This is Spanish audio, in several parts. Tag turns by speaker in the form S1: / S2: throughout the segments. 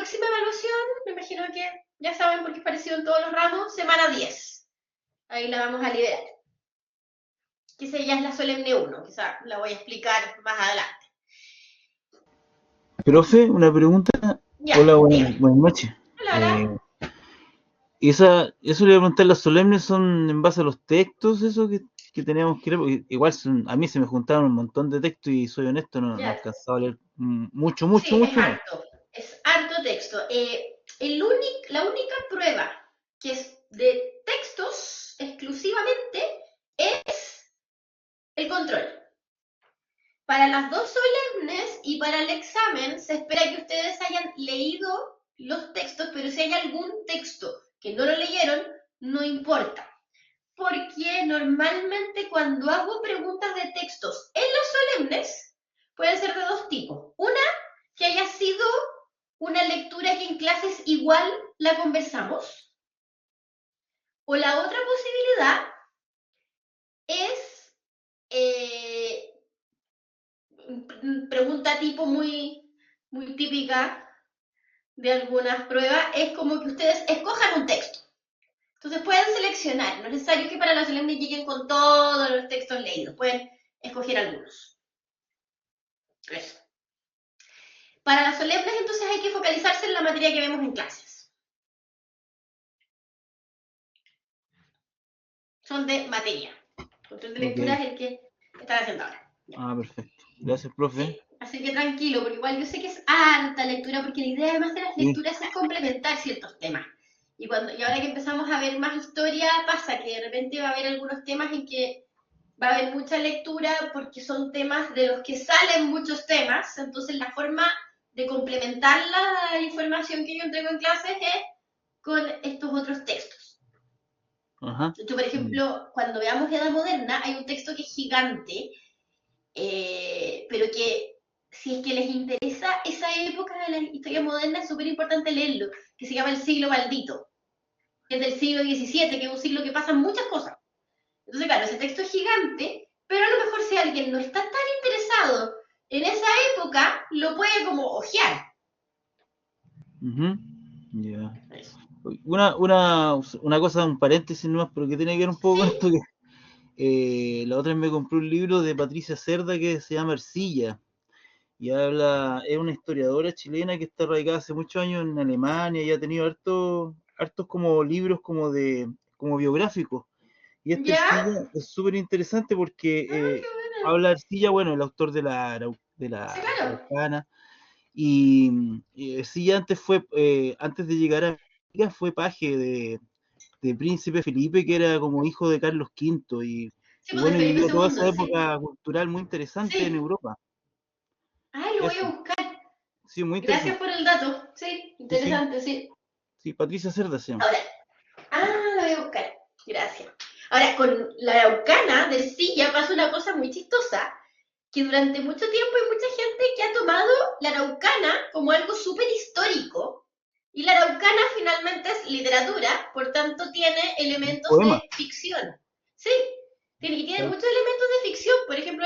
S1: próxima evaluación, me imagino que ya saben porque es parecido en todos los ramos, semana 10. Ahí la vamos a liberar. Que esa ya es la solemne 1, quizá la voy a explicar más adelante.
S2: Profe, una pregunta.
S1: Ya,
S2: Hola,
S1: dígame.
S2: buenas noches.
S1: Hola,
S2: Eh,
S1: hola.
S2: eso le voy a preguntar, ¿las solemnes son en base a los textos, eso que tenemos que leer? Porque igual a mí se me juntaron un montón de textos y soy honesto, no
S1: Ya.
S2: alcanzaba a leer mucho, mucho,
S1: Sí,
S2: mucho, no.
S1: es harto texto. La única prueba que es de textos exclusivamente es el control. Para las dos solemnes y para el examen se espera que ustedes hayan leído los textos, pero si hay algún texto que no lo leyeron, no importa. Porque normalmente cuando hago preguntas de textos en los solemnes, pueden ser de dos tipos. Una, que haya sido una lectura que en clases igual la conversamos. O la otra posibilidad es pregunta tipo muy típica de algunas pruebas, es como que ustedes escojan un texto. Entonces pueden seleccionar, no es necesario que para la solemne lleguen con todos los textos leídos, pueden escoger algunos. Eso. Para las solemnes entonces hay que focalizarse en la materia que vemos en clases. Son de materia. Control de
S2: Ok.
S1: lectura es el que están haciendo ahora. Ya.
S2: Ah, perfecto. Gracias, profe.
S1: Sí, así que tranquilo, porque igual yo sé que es harta lectura, porque la idea además de las
S2: Sí.
S1: lecturas es complementar ciertos temas. Y ahora que empezamos a ver más historia, pasa que de repente va a haber algunos temas en que va a haber mucha lectura porque son temas de los que salen muchos temas, entonces la forma de complementar la información que yo entrego en clases es con estos otros textos.
S2: Ajá.
S1: Yo, por ejemplo, cuando veamos Edad Moderna, hay un texto que es gigante, pero que si es que les interesa esa época de la historia moderna es súper importante leerlo, que se llama El siglo maldito, que es del siglo XVII, que es un siglo que pasan muchas cosas. Entonces, claro, ese texto es gigante, pero a lo mejor si alguien no está tan interesado en esa época, lo puede como ojear.
S2: Ujú. Ya.
S1: Eso.
S2: Una cosa, un paréntesis nomás, pero que tiene que ver un poco con
S1: ¿Sí?
S2: esto que la otra vez me compré un libro de Patricia Cerda que se llama Ercilla. Y es una historiadora chilena que está radicada hace muchos años en Alemania y ha tenido hartos como libros como biográficos. Y este
S1: ¿Ya?
S2: Ercilla es súper interesante porque
S1: ¡Ay, qué buena!
S2: habla Ercilla, bueno, el autor de de
S1: Sí,
S2: la
S1: claro.
S2: Araucana, y Ercilla antes de llegar a América fue paje de Príncipe Felipe, que era como hijo de Carlos V,
S1: Sí,
S2: y
S1: pues de
S2: bueno, y
S1: Felipe
S2: vivió toda
S1: II,
S2: esa
S1: sí.
S2: época cultural muy interesante en
S1: Sí.
S2: Europa.
S1: Ay, lo voy a
S2: Eso,
S1: buscar.
S2: sí, muy
S1: Gracias
S2: interesante.
S1: por el dato. Sí,
S2: Sí, sí.
S1: interesante, sí.
S2: Sí, Patricia Cerda se llama.
S1: Ahora, lo voy a buscar. Gracias. Ahora, con la Araucana del Silla pasa una cosa muy chistosa, que durante mucho tiempo hay mucha gente que ha tomado la Araucana como algo súper histórico, y la Araucana finalmente es literatura, por tanto tiene
S2: Un
S1: elementos
S2: poema.
S1: de ficción. Sí, tiene
S2: Claro.
S1: muchos elementos de ficción, por ejemplo,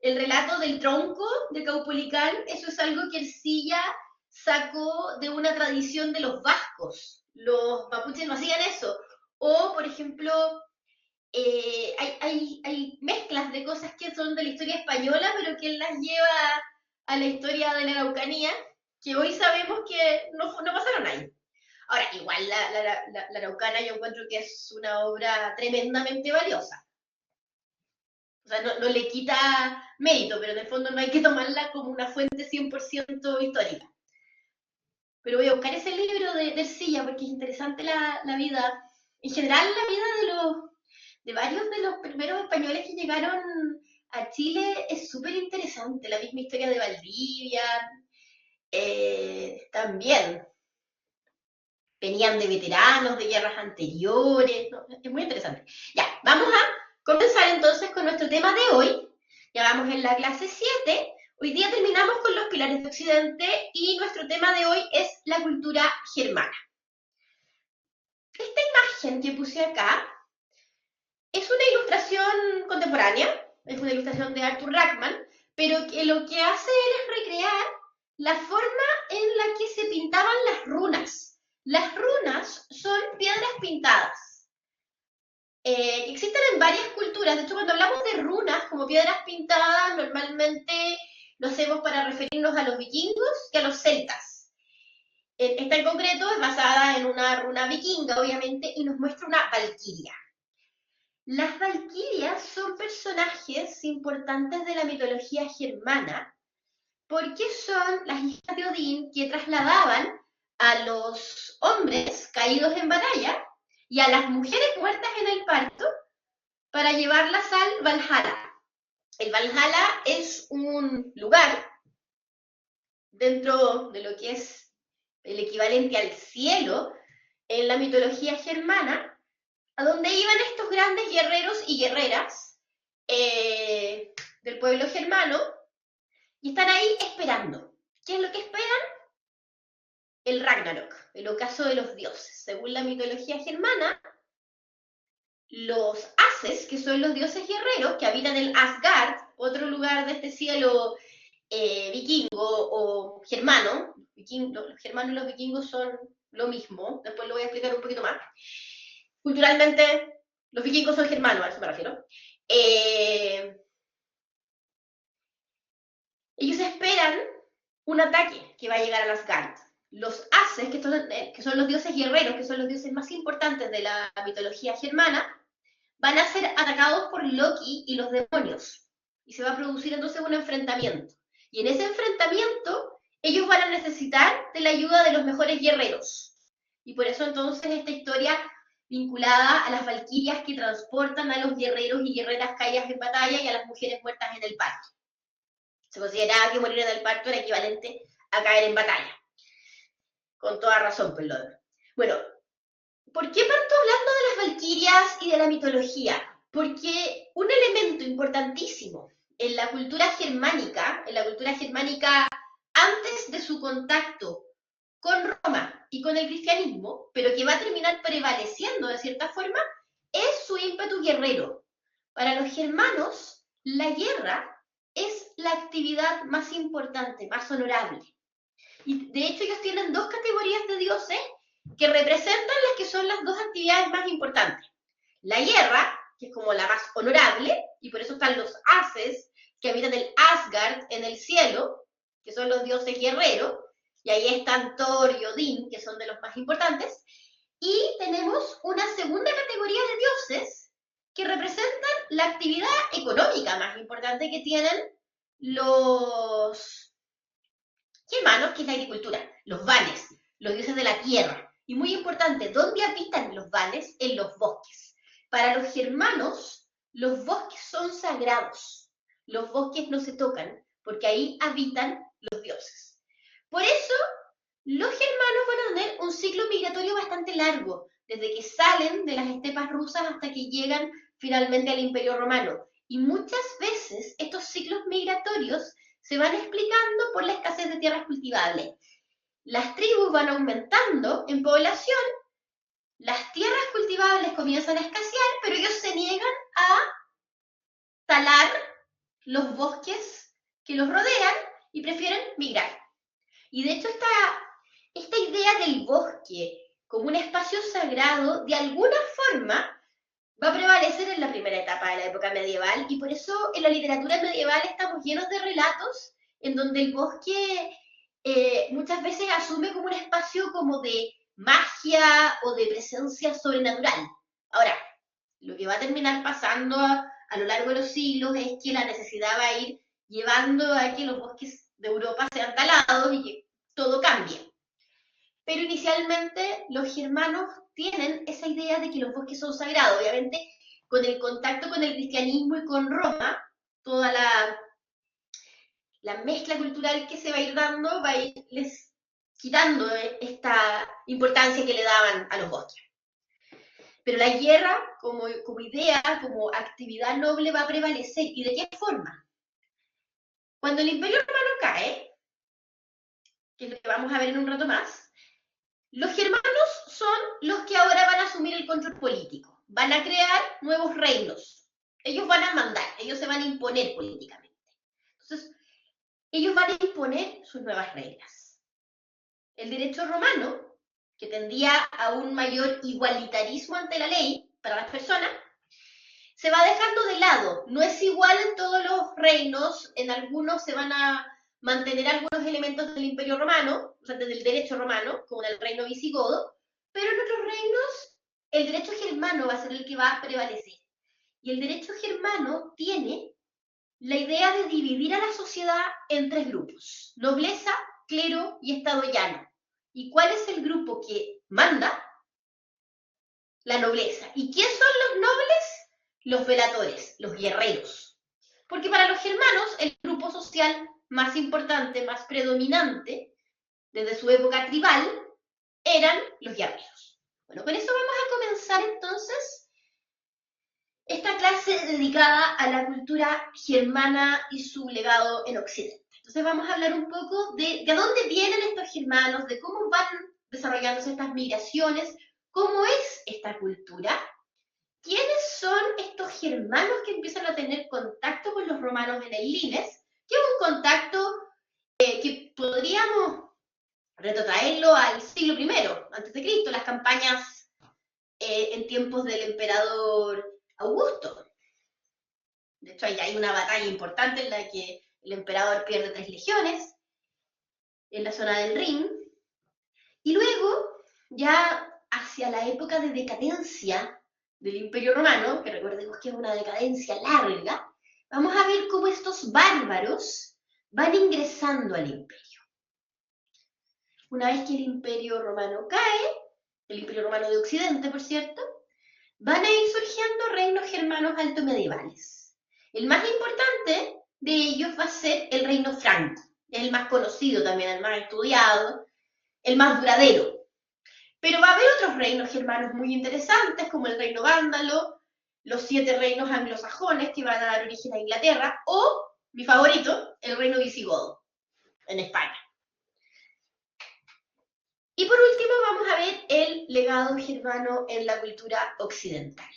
S1: el relato del tronco de Caupolicán, eso es algo que el Silla sacó de una tradición de los vascos. Los mapuches no hacían eso. O, por ejemplo, hay mezclas de cosas que son de la historia española, pero que él las lleva a la historia de la Araucanía, que hoy sabemos que no pasaron ahí. Ahora, igual la Araucana yo encuentro que es una obra tremendamente valiosa. O sea, no le quita mérito, pero en el fondo no hay que tomarla como una fuente 100% histórica. Pero voy a buscar ese libro de Ercilla porque es interesante la vida, en general la vida de varios de los primeros españoles que llegaron a Chile es súper interesante. La misma historia de Valdivia, también venían de veteranos de guerras anteriores, ¿no? Es muy interesante. Ya, vamos a comenzar entonces con nuestro tema de hoy. Ya vamos en la clase 7. Hoy día terminamos con los pilares de Occidente y nuestro tema de hoy es la cultura germana. Esta imagen que puse acá es una ilustración contemporánea, es una ilustración de Arthur Rackman, pero que lo que hace él es recrear la forma en la que se pintaban las runas. Las runas son piedras pintadas. Existen en varias culturas. De hecho, cuando hablamos de runas como piedras pintadas, normalmente lo hacemos para referirnos a los vikingos y a los celtas. Esta en concreto es basada en una runa vikinga, obviamente, y nos muestra una valquiria. Las valquirias son personajes importantes de la mitología germana porque son las hijas de Odín que trasladaban a los hombres caídos en batalla y a las mujeres muertas en el parto para llevarlas al Valhalla. El Valhalla es un lugar dentro de lo que es el equivalente al cielo en la mitología germana, a donde iban estos grandes guerreros y guerreras del pueblo germano y están ahí esperando. ¿Qué es lo que esperan? El Ragnarok, el ocaso de los dioses. Según la mitología germana, los Ases, que son los dioses guerreros, que habitan el Asgard, otro lugar de este cielo vikingo o germano, los germanos y los vikingos son lo mismo, después lo voy a explicar un poquito más. Culturalmente, los vikingos son germanos, a eso me refiero. Ellos esperan un ataque que va a llegar a Asgard. Los Ases, que son los dioses guerreros, que son los dioses más importantes de la mitología germana, van a ser atacados por Loki y los demonios. Y se va a producir entonces un enfrentamiento. Y en ese enfrentamiento, ellos van a necesitar de la ayuda de los mejores guerreros. Y por eso entonces esta historia vinculada a las valquirias que transportan a los guerreros y guerreras caídas en batalla y a las mujeres muertas en el parto. Se consideraba que morir en el parto era equivalente a caer en batalla. Con toda razón, perdón. Bueno, ¿por qué parto hablando de las valquirias y de la mitología? Porque un elemento importantísimo en la cultura germánica antes de su contacto con Roma y con el cristianismo, pero que va a terminar prevaleciendo de cierta forma, es su ímpetu guerrero. Para los germanos, la guerra es la actividad más importante, más honorable. Y de hecho ellos tienen dos categorías de dioses que representan las que son las dos actividades más importantes. La guerra, que es como la más honorable, y por eso están los Ases, que habitan el Asgard en el cielo, que son los dioses guerreros, y ahí están Thor y Odín, que son de los más importantes, y tenemos una segunda categoría de dioses que representan la actividad económica más importante que tienen los germanos, que es la agricultura, los vanes, los dioses de la tierra. Y muy importante, ¿dónde habitan los vanes? En los bosques. Para los germanos, los bosques son sagrados. Los bosques no se tocan, porque ahí habitan los dioses. Por eso, los germanos van a tener un ciclo migratorio bastante largo, desde que salen de las estepas rusas hasta que llegan finalmente al Imperio Romano. Y muchas veces estos ciclos migratorios se van explicando por la escasez de tierras cultivables. Las tribus van aumentando en población, las tierras cultivables comienzan a escasear, pero ellos se niegan a talar los bosques que los rodean y prefieren migrar. Y de hecho esta idea del bosque como un espacio sagrado, de alguna forma, va a prevalecer en la primera etapa de la época medieval, y por eso en la literatura medieval estamos llenos de relatos en donde el bosque muchas veces asume como un espacio como de magia o de presencia sobrenatural. Ahora, lo que va a terminar pasando a lo largo de los siglos es que la necesidad va a ir llevando a que los bosques de Europa sean talados y que todo cambie. Pero inicialmente los germanos tienen esa idea de que los bosques son sagrados. Obviamente, con el contacto con el cristianismo y con Roma, toda la mezcla cultural que se va a ir dando va a irles quitando esta importancia que le daban a los bosques. Pero la guerra como idea, como actividad noble va a prevalecer. ¿Y de qué forma? Cuando el Imperio Romano cae, que es lo que vamos a ver en un rato más, los germanos son los que ahora van a asumir el control político, van a crear nuevos reinos, ellos van a mandar, ellos se van a imponer políticamente. Entonces, ellos van a imponer sus nuevas reglas. el derecho romano, que tendía a un mayor igualitarismo ante la ley para las personas, se va dejando de lado. No es igual en todos los reinos, en algunos se van a mantener algunos elementos del Imperio Romano, o sea, del derecho romano, como en el reino visigodo, pero en otros reinos el derecho germano va a ser el que va a prevalecer. Y el derecho germano tiene la idea de dividir a la sociedad en tres grupos: nobleza, clero y estado llano. ¿Y cuál es el grupo que manda? La nobleza. ¿Y quién son los nobles? Los veladores, los guerreros. Porque para los germanos el grupo social más importante, más predominante, desde su época tribal, eran los guerreros. Bueno, con eso vamos a comenzar entonces esta clase dedicada a la cultura germana y su legado en Occidente. Entonces vamos a hablar un poco de dónde vienen estos germanos, de cómo van desarrollándose estas migraciones, cómo es esta cultura, quiénes son estos germanos que empiezan a tener contacto con los romanos en el Limes, que es un contacto que podríamos retrotraerlo al siglo I antes de Cristo, las campañas en tiempos del emperador Augusto. De hecho, ahí hay una batalla importante en la que el emperador pierde 3 legiones en la zona del Rin. Y luego, ya hacia la época de decadencia del Imperio Romano, que recordemos que es una decadencia larga, vamos a ver cómo estos bárbaros van ingresando al imperio. Una vez que el Imperio Romano cae, el Imperio Romano de Occidente, por cierto, van a ir surgiendo reinos germanos altomedievales. El más importante de ellos va a ser el reino franco. Es el más conocido también, el más estudiado, el más duradero. Pero va a haber otros reinos germanos muy interesantes, como el reino vándalo, los 7 reinos anglosajones que van a dar origen a Inglaterra, o, mi favorito, el reino visigodo, en España. Y por último vamos a ver el legado germano en la cultura occidental.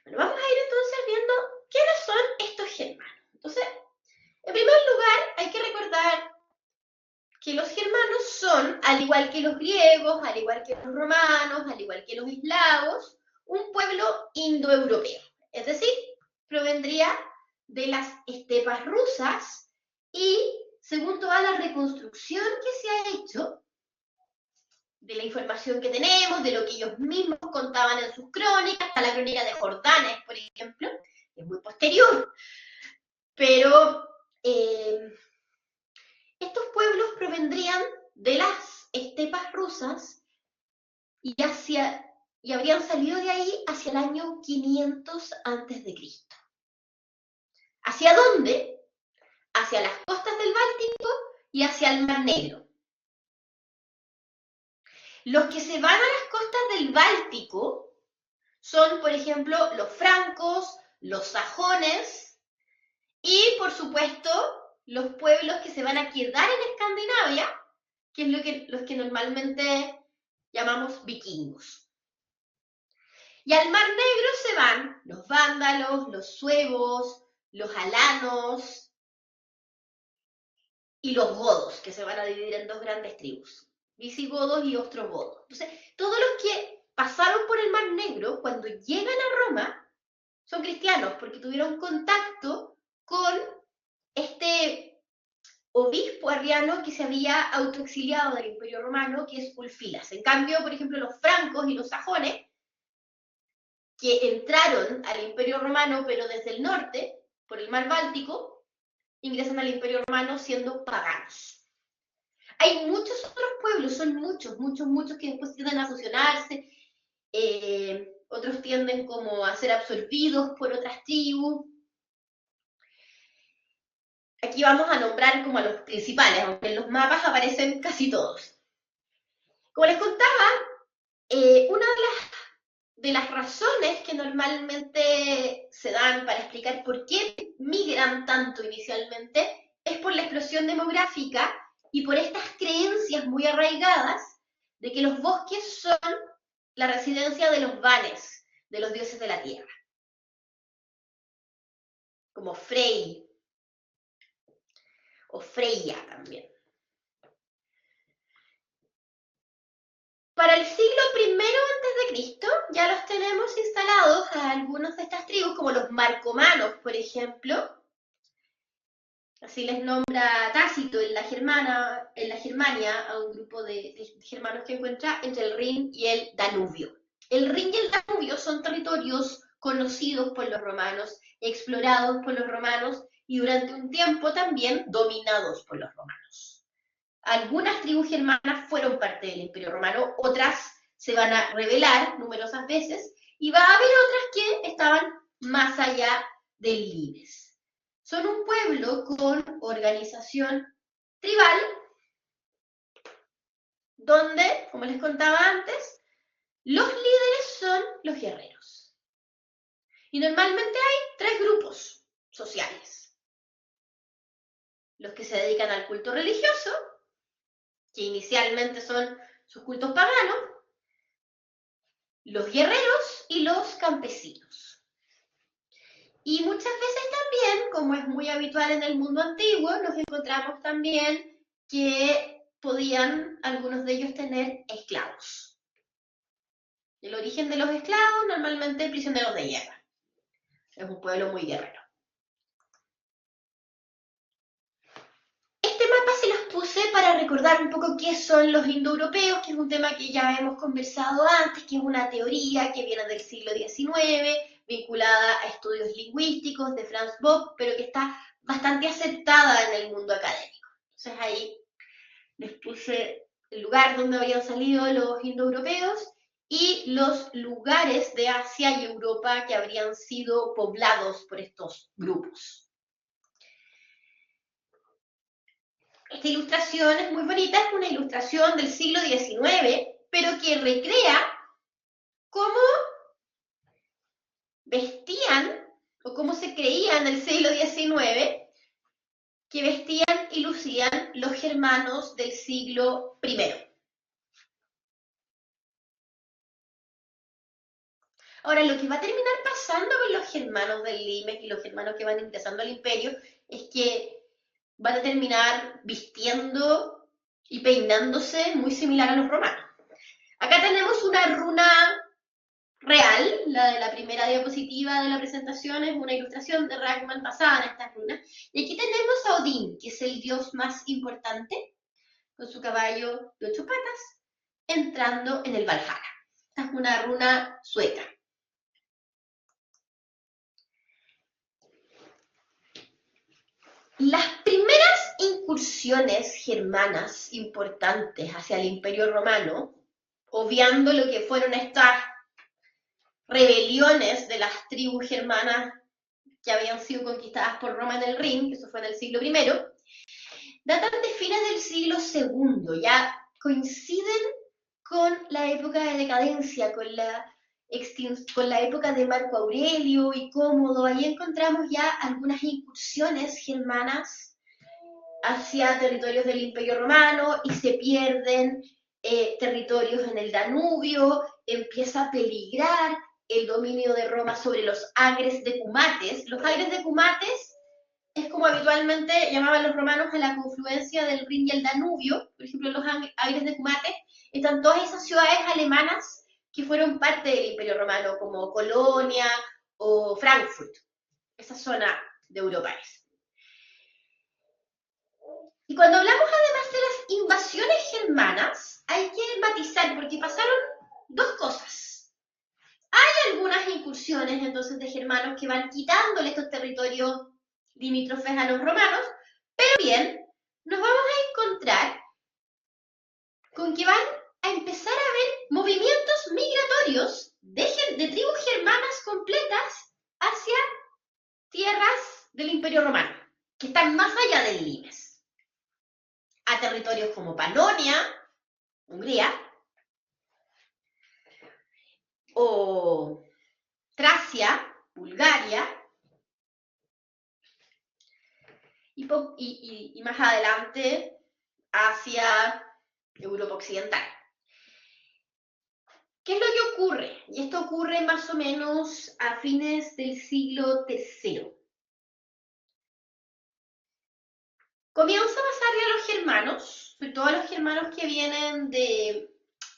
S1: Bueno, vamos a ir entonces viendo quiénes son estos germanos. Entonces, en primer lugar, hay que recordar que los germanos son, al igual que los griegos, al igual que los romanos, al igual que los eslavos, un pueblo indoeuropeo. Es decir, provendría de las estepas rusas y, según toda la reconstrucción que se ha hecho, de la información que tenemos, de lo que ellos mismos contaban en sus crónicas, hasta la crónica de Jordanes, por ejemplo, es muy posterior, pero estos pueblos provendrían de las estepas rusas y habrían salido de ahí hacia el año 500 a.C. ¿Hacia dónde? Hacia las costas del Báltico y hacia el Mar Negro. Los que se van a las costas del Báltico son, por ejemplo, los francos, los sajones y, por supuesto, los pueblos que se van a quedar en Escandinavia, que es los que normalmente llamamos vikingos. Y al Mar Negro se van los vándalos, los suevos, los alanos y los godos, que se van a dividir en 2 grandes tribus, visigodos y ostrogodos. Entonces, todos los que pasaron por el Mar Negro, cuando llegan a Roma, son cristianos, porque tuvieron contacto con este obispo arriano que se había autoexiliado del Imperio Romano, que es Ulfilas. En cambio, por ejemplo, los francos y los sajones, que entraron al Imperio Romano, pero desde el norte, por el mar Báltico, ingresan al Imperio Romano siendo paganos. Hay muchos otros pueblos, son muchos, que después tienden a fusionarse, otros tienden como a ser absorbidos por otras tribus. Aquí vamos a nombrar como a los principales, aunque en los mapas aparecen casi todos. Como les contaba, una de las razones que normalmente se dan para explicar por qué migran tanto inicialmente es por la explosión demográfica y por estas creencias muy arraigadas de que los bosques son la residencia de los vanes, de los dioses de la tierra, como Frey o Freya también. tenemos instalados a algunas de estas tribus, como los marcomanos, por ejemplo. Así les nombra Tácito en la Germania a un grupo de germanos que encuentra entre el Rin y el Danubio. El Rin y el Danubio son territorios conocidos por los romanos, explorados por los romanos y durante un tiempo también dominados por los romanos. Algunas tribus germanas fueron parte del Imperio Romano, otras se van a rebelar numerosas veces y va a haber otras que estaban más allá del Limes. Son un pueblo con organización tribal, donde, como les contaba antes, los líderes son los guerreros. Y normalmente hay 3 grupos sociales. Los que se dedican al culto religioso, que inicialmente son sus cultos paganos, los guerreros y los campesinos. Y muchas veces también, como es muy habitual en el mundo antiguo, nos encontramos también que podían algunos de ellos tener esclavos. El origen de los esclavos, normalmente prisioneros de guerra. Es un pueblo muy guerrero. Este mapa se los puse para recordar un poco qué son los indoeuropeos, que es un tema que ya hemos conversado antes, que es una teoría que viene del siglo XIX, vinculada a estudios lingüísticos de Franz Bopp, pero que está bastante aceptada en el mundo académico. Entonces ahí les puse el lugar donde habían salido los indoeuropeos y los lugares de Asia y Europa que habrían sido poblados por estos grupos. Esta ilustración es muy bonita, es una ilustración del siglo XIX, pero que recrea cómo vestían o cómo se creía en el siglo XIX que vestían y lucían los germanos del siglo I. Ahora, lo que va a terminar pasando con los germanos del Limes y los germanos que van ingresando al imperio es que van a terminar vistiendo y peinándose muy similar a los romanos. Acá tenemos una runa real, la de la primera diapositiva de la presentación es una ilustración de Ragman basada en estas runas. Y aquí tenemos a Odín, que es el dios más importante, con su caballo de 8 patas, entrando en el Valhalla. Esta es una runa sueca. Las primeras incursiones germanas importantes hacia el Imperio Romano, obviando lo que fueron estas rebeliones de las tribus germanas que habían sido conquistadas por Roma en el Rin, que eso fue en el siglo I, datan de fines del siglo II, ya coinciden con la época de decadencia, con la época de Marco Aurelio y Cómodo. Ahí encontramos ya algunas incursiones germanas hacia territorios del Imperio Romano y se pierden territorios en el Danubio, empieza a peligrar el dominio de Roma sobre los agres de Cumates. Los agres de Cumates es como habitualmente llamaban los romanos a la confluencia del Rin y el Danubio. Por ejemplo, los agres de Cumates están todas esas ciudades alemanas que fueron parte del Imperio Romano, como Colonia o Frankfurt, esa zona de Europa es. Y cuando hablamos además de las invasiones germanas, hay que matizar, porque pasaron 2 cosas. Hay algunas incursiones entonces de germanos que van quitándole estos territorios limítrofes a los romanos, pero bien, nos vamos a encontrar con que van a empezar a haber movimientos migratorios de tribus germanas completas hacia tierras del Imperio Romano, que están más allá del Limes, a territorios como Panonia, Hungría, o Tracia, Bulgaria, y más adelante hacia Europa Occidental. ¿Qué es lo que ocurre? Y esto ocurre más o menos a fines del siglo III. Comienza a pasarle a los germanos, sobre todo a los germanos que vienen de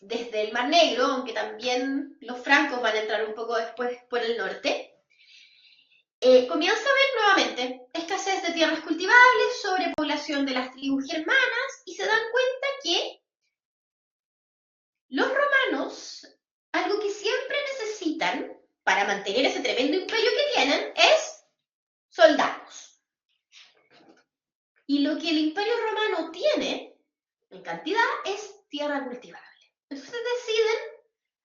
S1: desde el Mar Negro, aunque también los francos van a entrar un poco después por el norte, comienza a haber nuevamente escasez de tierras cultivables, sobrepoblación de las tribus germanas, y se dan cuenta que los romanos, algo que siempre necesitan para mantener ese tremendo imperio que tienen, es soldados. Y lo que el imperio romano tiene en cantidad es tierra cultivable. Entonces deciden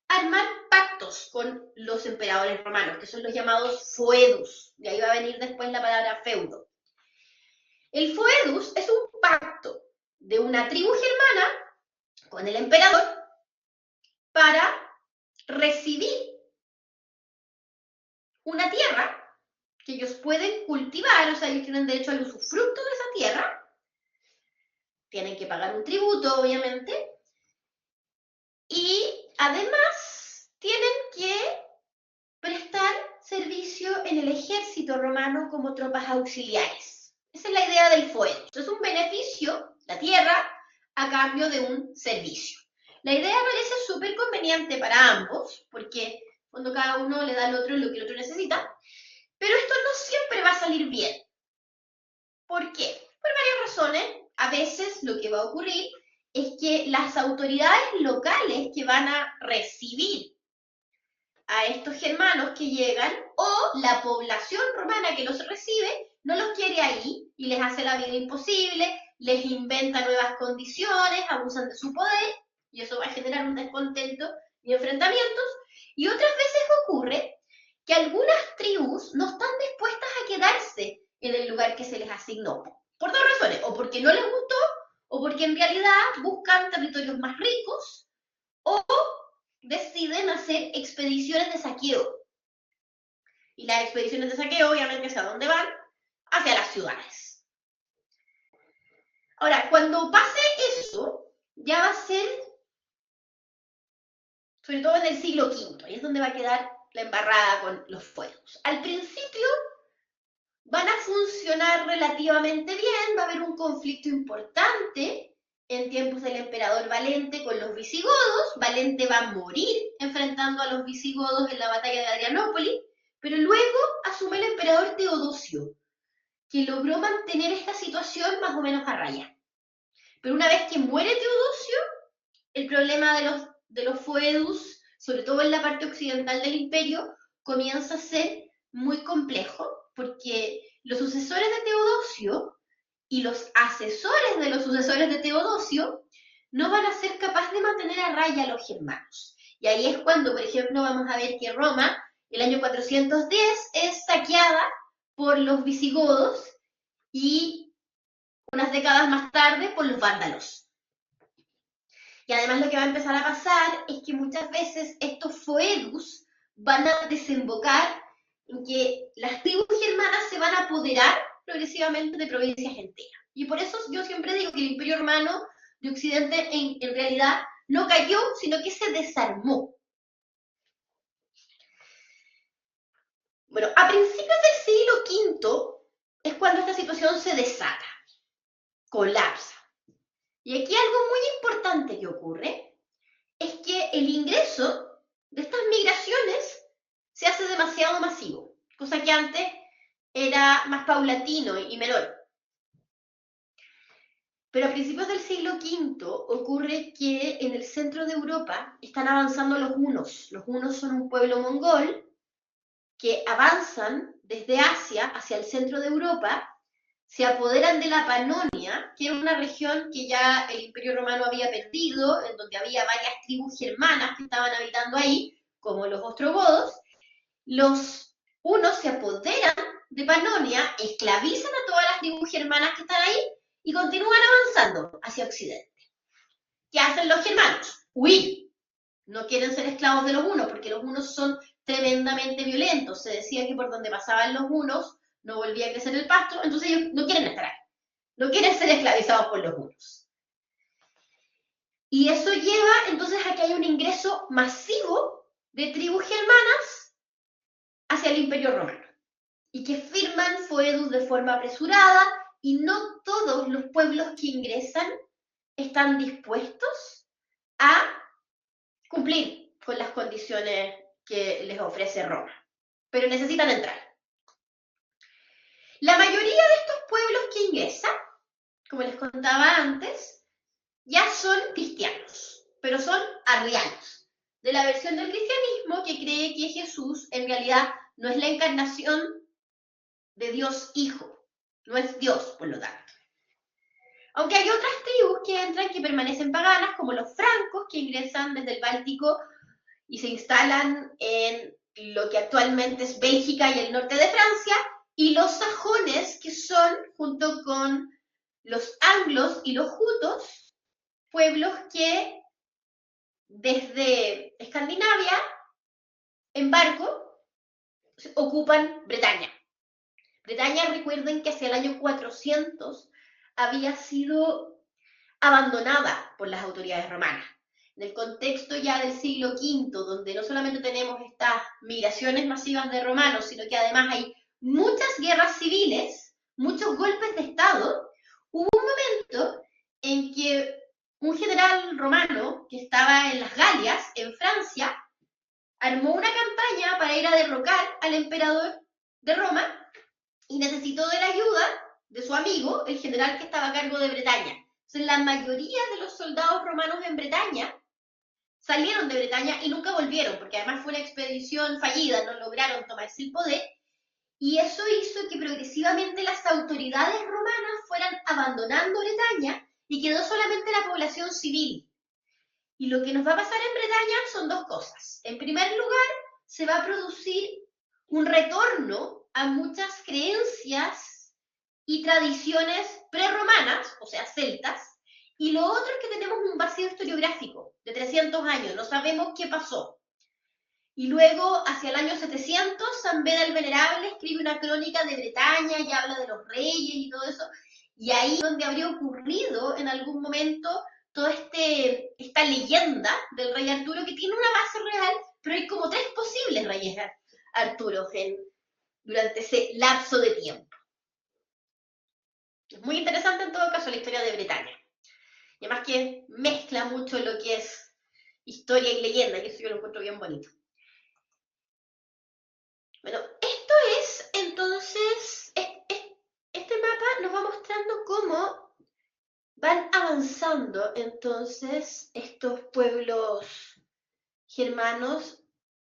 S1: armar pactos con los emperadores romanos, que son los llamados foedus. De ahí va a venir después la palabra feudo. El foedus es un pacto de una tribu germana con el emperador para recibir una tierra que ellos pueden cultivar, o sea, ellos tienen derecho al usufructo de esa tierra, tienen que pagar un tributo, obviamente, y además tienen que prestar servicio en el ejército romano como tropas auxiliares. Esa es la idea del foedus. Es un beneficio, la tierra, a cambio de un servicio. La idea parece súper conveniente para ambos, porque cuando cada uno le da al otro lo que el otro necesita, pero esto no siempre va a salir bien. ¿Por qué? Por varias razones. A veces lo que va a ocurrir es que las autoridades locales que van a recibir a estos germanos que llegan, o la población romana que los recibe, no los quiere ahí y les hace la vida imposible, les inventa nuevas condiciones, abusan de su poder, y eso va a generar un descontento y enfrentamientos. Y otras veces ocurre que algunas tribus no están dispuestas a quedarse en el lugar que se les asignó, por dos razones: o porque no les gustó, o porque en realidad buscan territorios más ricos, o deciden hacer expediciones de saqueo. Y las expediciones de saqueo, obviamente, ¿hacia dónde van? Hacia las ciudades. Ahora, cuando pase eso, ya va a ser, sobre todo en el siglo V, ahí es donde va a quedar la embarrada con los fuegos. Al principio van a funcionar relativamente bien, va a haber un conflicto importante en tiempos del emperador Valente con los visigodos. Valente va a morir enfrentando a los visigodos en la batalla de Adrianópolis, pero luego asume el emperador Teodosio, que logró mantener esta situación más o menos a raya. Pero una vez que muere Teodosio, el problema de los foedus, sobre todo en la parte occidental del imperio, comienza a ser muy complejo, porque los sucesores de Teodosio y los asesores de los sucesores de Teodosio no van a ser capaces de mantener a raya a los germanos. Y ahí es cuando, por ejemplo, vamos a ver que Roma, el año 410, es saqueada por los visigodos y unas décadas más tarde por los vándalos. Y además lo que va a empezar a pasar es que muchas veces estos foedus van a desembocar en que las tribus germanas se van a apoderar progresivamente de provincias enteras. Y por eso yo siempre digo que el Imperio Romano de Occidente en realidad no cayó, sino que se desarmó. Bueno, a principios del siglo V es cuando esta situación se desata, colapsa. Y aquí algo muy importante que ocurre es que el ingreso de estas migraciones se hace demasiado masivo, cosa que antes era más paulatino y menor. Pero a principios del siglo V ocurre que en el centro de Europa están avanzando los hunos. Los hunos son un pueblo mongol que avanzan desde Asia hacia el centro de Europa, se apoderan de la Panonia, que era una región que ya el Imperio Romano había perdido, en donde había varias tribus germanas que estaban habitando ahí, como los ostrogodos. Los hunos se apoderan de Panonia, esclavizan a todas las tribus germanas que están ahí y continúan avanzando hacia Occidente. ¿Qué hacen los germanos? Huir. No quieren ser esclavos de los hunos, porque los hunos son tremendamente violentos. Se decía que por donde pasaban los hunos no volvía a crecer el pasto, entonces ellos no quieren estar ahí. No quieren ser esclavizados por los hunos. Y eso lleva entonces a que haya un ingreso masivo de tribus germanas hacia el Imperio Romano, y que firman foedus de forma apresurada, y no todos los pueblos que ingresan están dispuestos a cumplir con las condiciones que les ofrece Roma, pero necesitan entrar. La mayoría de estos pueblos que ingresan, como les contaba antes, ya son cristianos, pero son arrianos, de la versión del cristianismo que cree que Jesús en realidad no es la encarnación de Dios Hijo, no es Dios, por lo tanto. Aunque hay otras tribus que entran que permanecen paganas, como los francos, que ingresan desde el Báltico y se instalan en lo que actualmente es Bélgica y el norte de Francia, y los sajones, que son, junto con los anglos y los jutos, pueblos que desde Escandinavia, en barco, ocupan Bretaña. Bretaña, recuerden que hacia el año 400 había sido abandonada por las autoridades romanas. En el contexto ya del siglo V, donde no solamente tenemos estas migraciones masivas de romanos, sino que además hay muchas guerras civiles, muchos golpes de Estado, hubo un momento en que un general romano que estaba en las Galias, en Francia, armó una campaña para ir a derrocar al emperador de Roma y necesitó de la ayuda de su amigo, el general que estaba a cargo de Bretaña. Entonces, la mayoría de los soldados romanos en Bretaña salieron de Bretaña y nunca volvieron, porque además fue una expedición fallida, no lograron tomarse el poder, y eso hizo que progresivamente las autoridades romanas fueran abandonando Bretaña y quedó solamente la población civil. Y lo que nos va a pasar en Bretaña son dos cosas. En primer lugar, se va a producir un retorno a muchas creencias y tradiciones prerromanas, o sea, celtas, y lo otro es que tenemos un vacío historiográfico de 300 años, no sabemos qué pasó. Y luego, hacia el año 700, San Beda el Venerable escribe una crónica de Bretaña y habla de los reyes y todo eso, y ahí es donde habría ocurrido en algún momento toda esta leyenda del rey Arturo, que tiene una base real, pero hay como 3 posibles reyes Arturos durante ese lapso de tiempo. Es muy interesante en todo caso la historia de Bretaña. Y además que mezcla mucho lo que es historia y leyenda, y eso yo lo encuentro bien bonito. Bueno, esto es entonces, este mapa nos va mostrando cómo van avanzando entonces estos pueblos germanos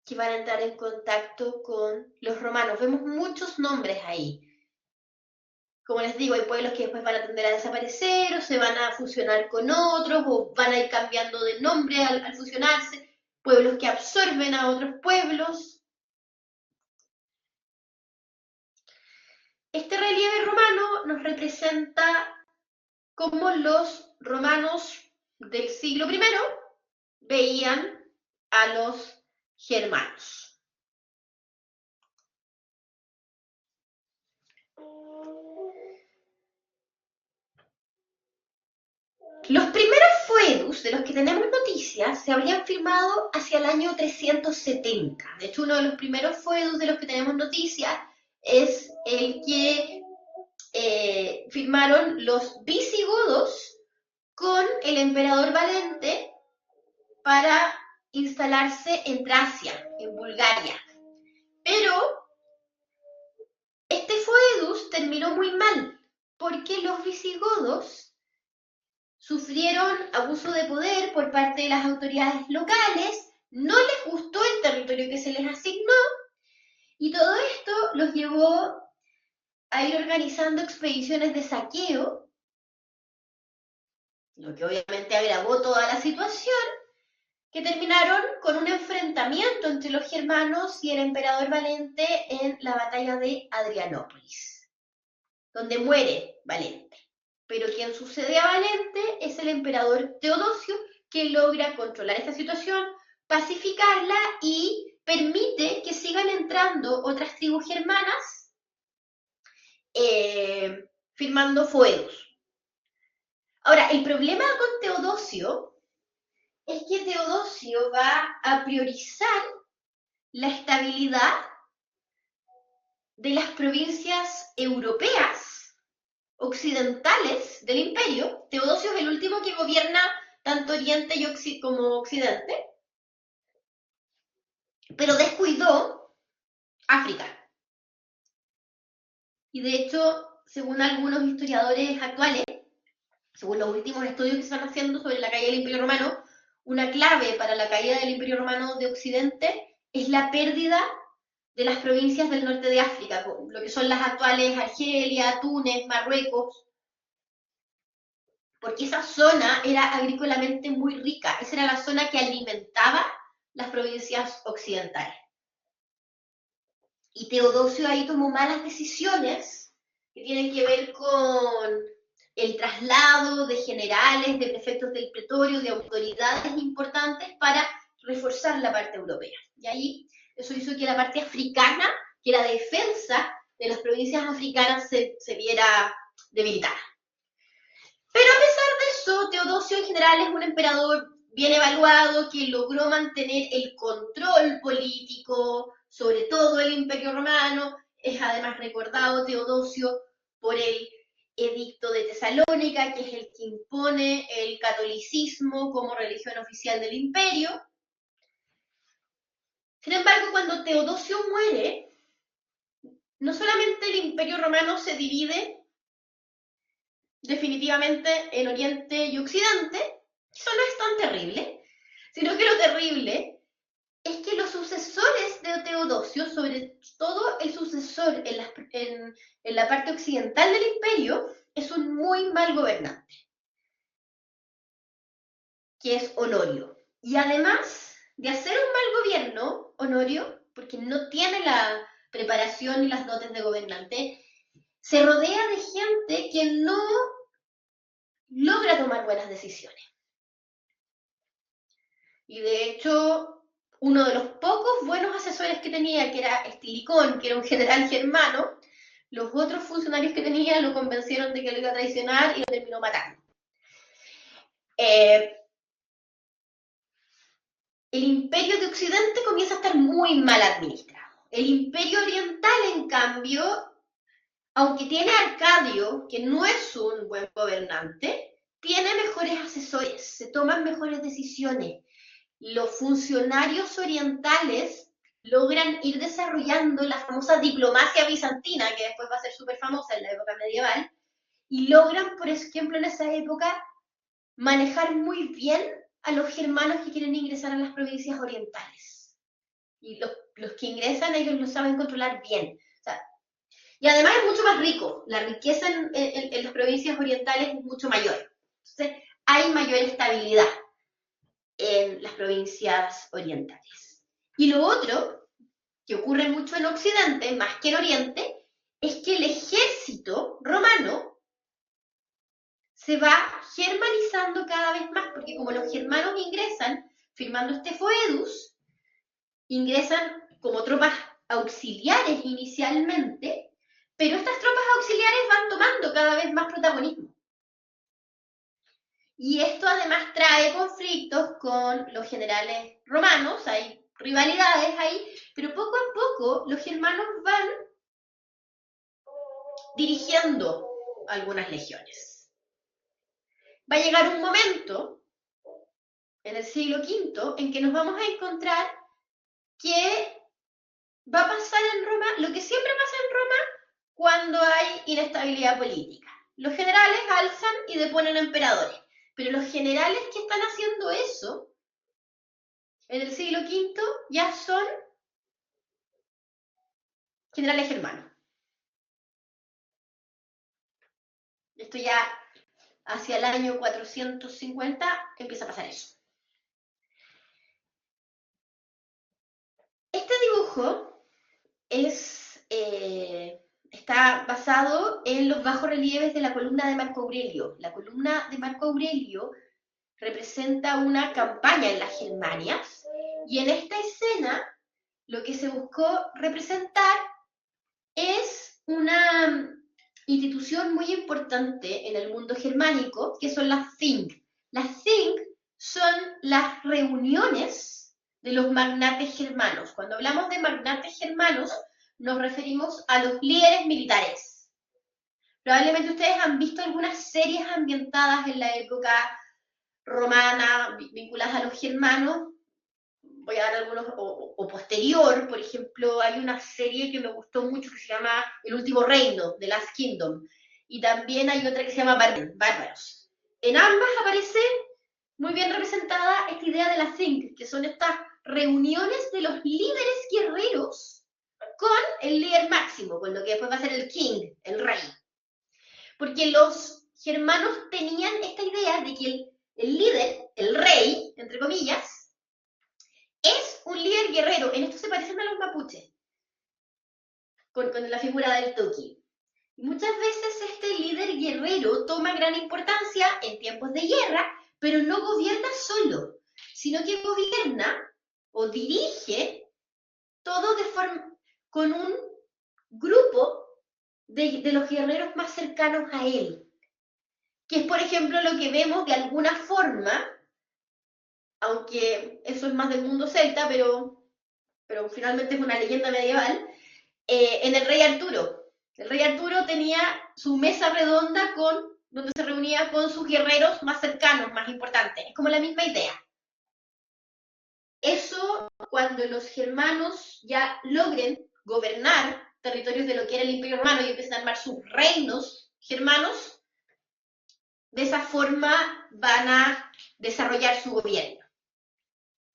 S1: que van a entrar en contacto con los romanos. Vemos muchos nombres ahí. Como les digo, hay pueblos que después van a tender a desaparecer, o se van a fusionar con otros, o van a ir cambiando de nombre al fusionarse. Pueblos que absorben a otros pueblos. Este relieve romano nos representa cómo los romanos del siglo I veían a los germanos. Los primeros foedus de los que tenemos noticias se habrían firmado hacia el año 370. De hecho, uno de los primeros foedus de los que tenemos noticias es el que firmaron los visigodos con el emperador Valente para instalarse en Tracia, en Bulgaria. Pero este foedus terminó muy mal, porque los visigodos sufrieron abuso de poder por parte de las autoridades locales, no les gustó el territorio que se les asignó, y todo esto los llevó a ir organizando expediciones de saqueo, lo que obviamente agravó toda la situación, que terminaron con un enfrentamiento entre los germanos y el emperador Valente en la batalla de Adrianópolis, donde muere Valente. Pero quien sucede a Valente es el emperador Teodosio, que logra controlar esta situación, pacificarla y permite que sigan entrando otras tribus germanas firmando foedus. Ahora, el problema con Teodosio es que Teodosio va a priorizar la estabilidad de las provincias europeas occidentales del imperio. Teodosio es el último que gobierna tanto Oriente como Occidente, pero descuidó África. Y de hecho, según algunos historiadores actuales, según los últimos estudios que se están haciendo sobre la caída del Imperio Romano, una clave para la caída del Imperio Romano de Occidente es la pérdida de las provincias del norte de África, lo que son las actuales Argelia, Túnez, Marruecos, porque esa zona era agrícolamente muy rica, esa era la zona que alimentaba las provincias occidentales. Y Teodosio ahí tomó malas decisiones que tienen que ver con el traslado de generales, de prefectos del pretorio, de autoridades importantes para reforzar la parte europea. Y ahí eso hizo que la parte africana, que la defensa de las provincias africanas se viera debilitada. Pero a pesar de eso, Teodosio en general es un emperador bien evaluado que logró mantener el control político sobre todo el Imperio Romano. Es además recordado Teodosio por el Edicto de Tesalónica, que es el que impone el catolicismo como religión oficial del imperio. Sin embargo, cuando Teodosio muere, no solamente el Imperio Romano se divide definitivamente en Oriente y Occidente, eso no es tan terrible, sino que lo terrible es que los sucesores de Teodosio, sobre todo el sucesor en la parte occidental del imperio, es un muy mal gobernante, que es Honorio. Y además de hacer un mal gobierno, Honorio, porque no tiene la preparación y las dotes de gobernante, se rodea de gente que no logra tomar buenas decisiones. Y de hecho, uno de los pocos buenos asesores que tenía, que era Estilicón, que era un general germano, los otros funcionarios que tenía lo convencieron de que lo iba a traicionar y lo terminó matando. El imperio de Occidente comienza a estar muy mal administrado. El imperio oriental, en cambio, aunque tiene a Arcadio, que no es un buen gobernante, tiene mejores asesores, se toman mejores decisiones. Los funcionarios orientales logran ir desarrollando la famosa diplomacia bizantina, que después va a ser súper famosa en la época medieval, y logran, por ejemplo, en esa época, manejar muy bien a los germanos que quieren ingresar a las provincias orientales. Y los que ingresan, ellos lo saben controlar bien. O sea, y además es mucho más rico. La riqueza en las provincias orientales es mucho mayor. Entonces, hay mayor estabilidad en las provincias orientales. Y lo otro, que ocurre mucho en Occidente, más que en Oriente, es que el ejército romano se va germanizando cada vez más, porque como los germanos ingresan, firmando este foedus, ingresan como tropas auxiliares inicialmente, pero estas tropas auxiliares van tomando cada vez más protagonismo. Y esto además trae conflictos con los generales romanos, hay rivalidades ahí, pero poco a poco los germanos van dirigiendo algunas legiones. Va a llegar un momento, en el siglo V, en que nos vamos a encontrar que va a pasar en Roma lo que siempre pasa en Roma cuando hay inestabilidad política. Los generales alzan y deponen emperadores, pero los generales que están haciendo eso en el siglo V ya son generales germanos. Esto ya hacia el año 450 empieza a pasar eso. Este dibujo está basado en los bajorrelieves de la columna de Marco Aurelio. La columna de Marco Aurelio representa una campaña en las Germanias y en esta escena lo que se buscó representar es una institución muy importante en el mundo germánico, que son las Thing. Las Thing son las reuniones de los magnates germanos. Cuando hablamos de magnates germanos, nos referimos a los líderes militares. Probablemente ustedes han visto algunas series ambientadas en la época romana, vinculadas a los germanos. voy a dar algunos, o posterior, por ejemplo, hay una serie que me gustó mucho que se llama El Último Reino, The Last Kingdom, y también hay otra que se llama Bárbaros. En ambas aparece muy bien representada esta idea de la Think, que son estas reuniones de los líderes guerreros con el líder máximo, con lo que después va a ser el king, el rey. Porque los germanos tenían esta idea de que el líder, el rey, entre comillas, es un líder guerrero. En esto se parecen a los mapuches, con la figura del Toki. Y muchas veces este líder guerrero toma gran importancia en tiempos de guerra, pero no gobierna solo, sino que gobierna o dirige todo con un grupo de los guerreros más cercanos a él. Que es, por ejemplo, lo que vemos de alguna forma, aunque eso es más del mundo celta, pero finalmente es una leyenda medieval, en el rey Arturo. El rey Arturo tenía su mesa redonda donde se reunía con sus guerreros más cercanos, más importantes. Es como la misma idea. Eso, cuando los germanos ya logren gobernar territorios de lo que era el Imperio Romano y empiezan a armar sus reinos germanos, de esa forma van a desarrollar su gobierno.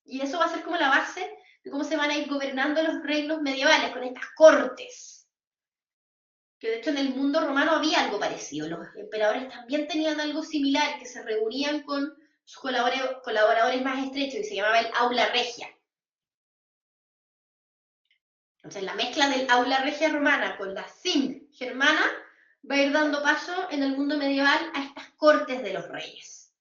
S1: Y eso va a ser como la base de cómo se van a ir gobernando los reinos medievales, con estas cortes. Que de hecho en el mundo romano había algo parecido. Los emperadores también tenían algo similar, que se reunían con sus colaboradores más estrechos y se llamaba el aula regia. Entonces la mezcla del aula regia romana con la think germana va a ir dando paso en el mundo medieval a estas cortes de los reyes.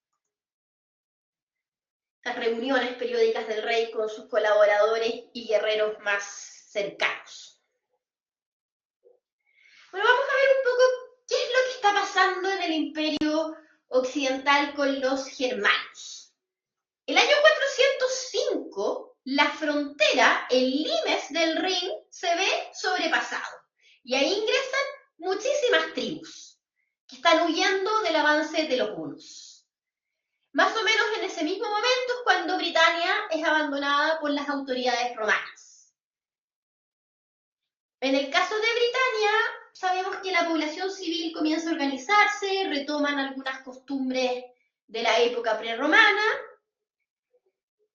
S1: Estas reuniones periódicas del rey con sus colaboradores y guerreros más cercanos. Bueno, vamos a ver un poco qué es lo que está pasando en el Imperio Occidental con los germanos. El año 405, la frontera, el limes del Rin, se ve sobrepasado. Y ahí ingresan muchísimas tribus que están huyendo del avance de los hunos. Más o menos en ese mismo momento es cuando Britania es abandonada por las autoridades romanas. En el caso de Britania, sabemos que la población civil comienza a organizarse, retoman algunas costumbres de la época prerromana,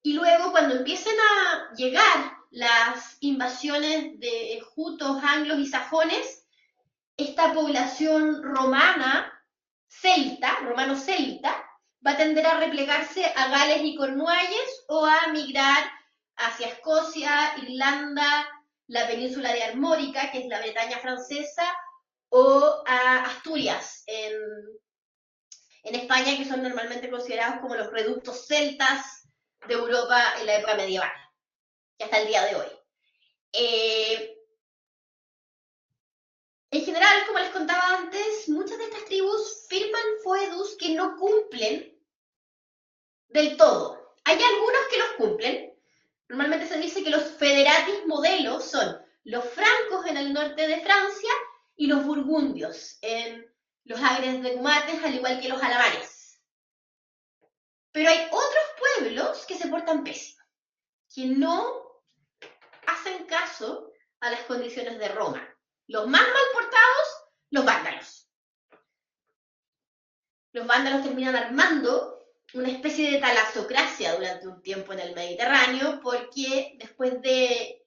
S1: y luego cuando empiecen a llegar las invasiones de jutos, anglos y sajones, esta población romano-celta, va a tender a replegarse a Gales y Cornualles o a migrar hacia Escocia, Irlanda, la península de Armórica, que es la Bretaña francesa, o a Asturias, en España, que son normalmente considerados como los reductos celtas de Europa en la época medieval, y hasta el día de hoy. En general, como les contaba antes, muchas de estas tribus firman foedus que no cumplen del todo. Hay algunos que los cumplen. Normalmente se dice que los federatis modelos son los francos en el norte de Francia y los burgundios en los agres de Cumates, al igual que los alamanes. Pero hay otros pueblos que se portan pésimo, que no hacen caso a las condiciones de Roma. Los más mal portados, los vándalos. Los vándalos terminan armando una especie de talasocracia durante un tiempo en el Mediterráneo, porque después de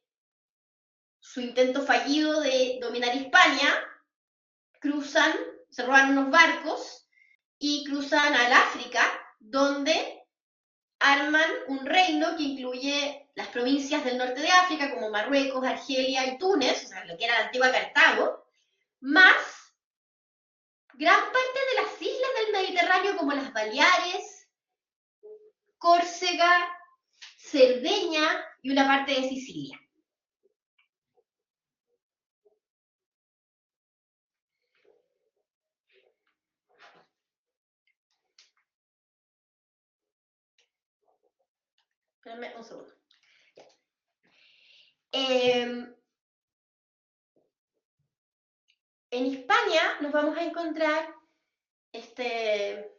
S1: su intento fallido de dominar Hispania, se roban unos barcos y cruzan al África, donde arman un reino que incluye las provincias del norte de África, como Marruecos, Argelia y Túnez, o sea, lo que era la antigua Cartago, más gran parte de las islas del Mediterráneo, como las Baleares, Córcega, Cerdeña y una parte de Sicilia. Espérame un segundo. En Hispania nos vamos a encontrar este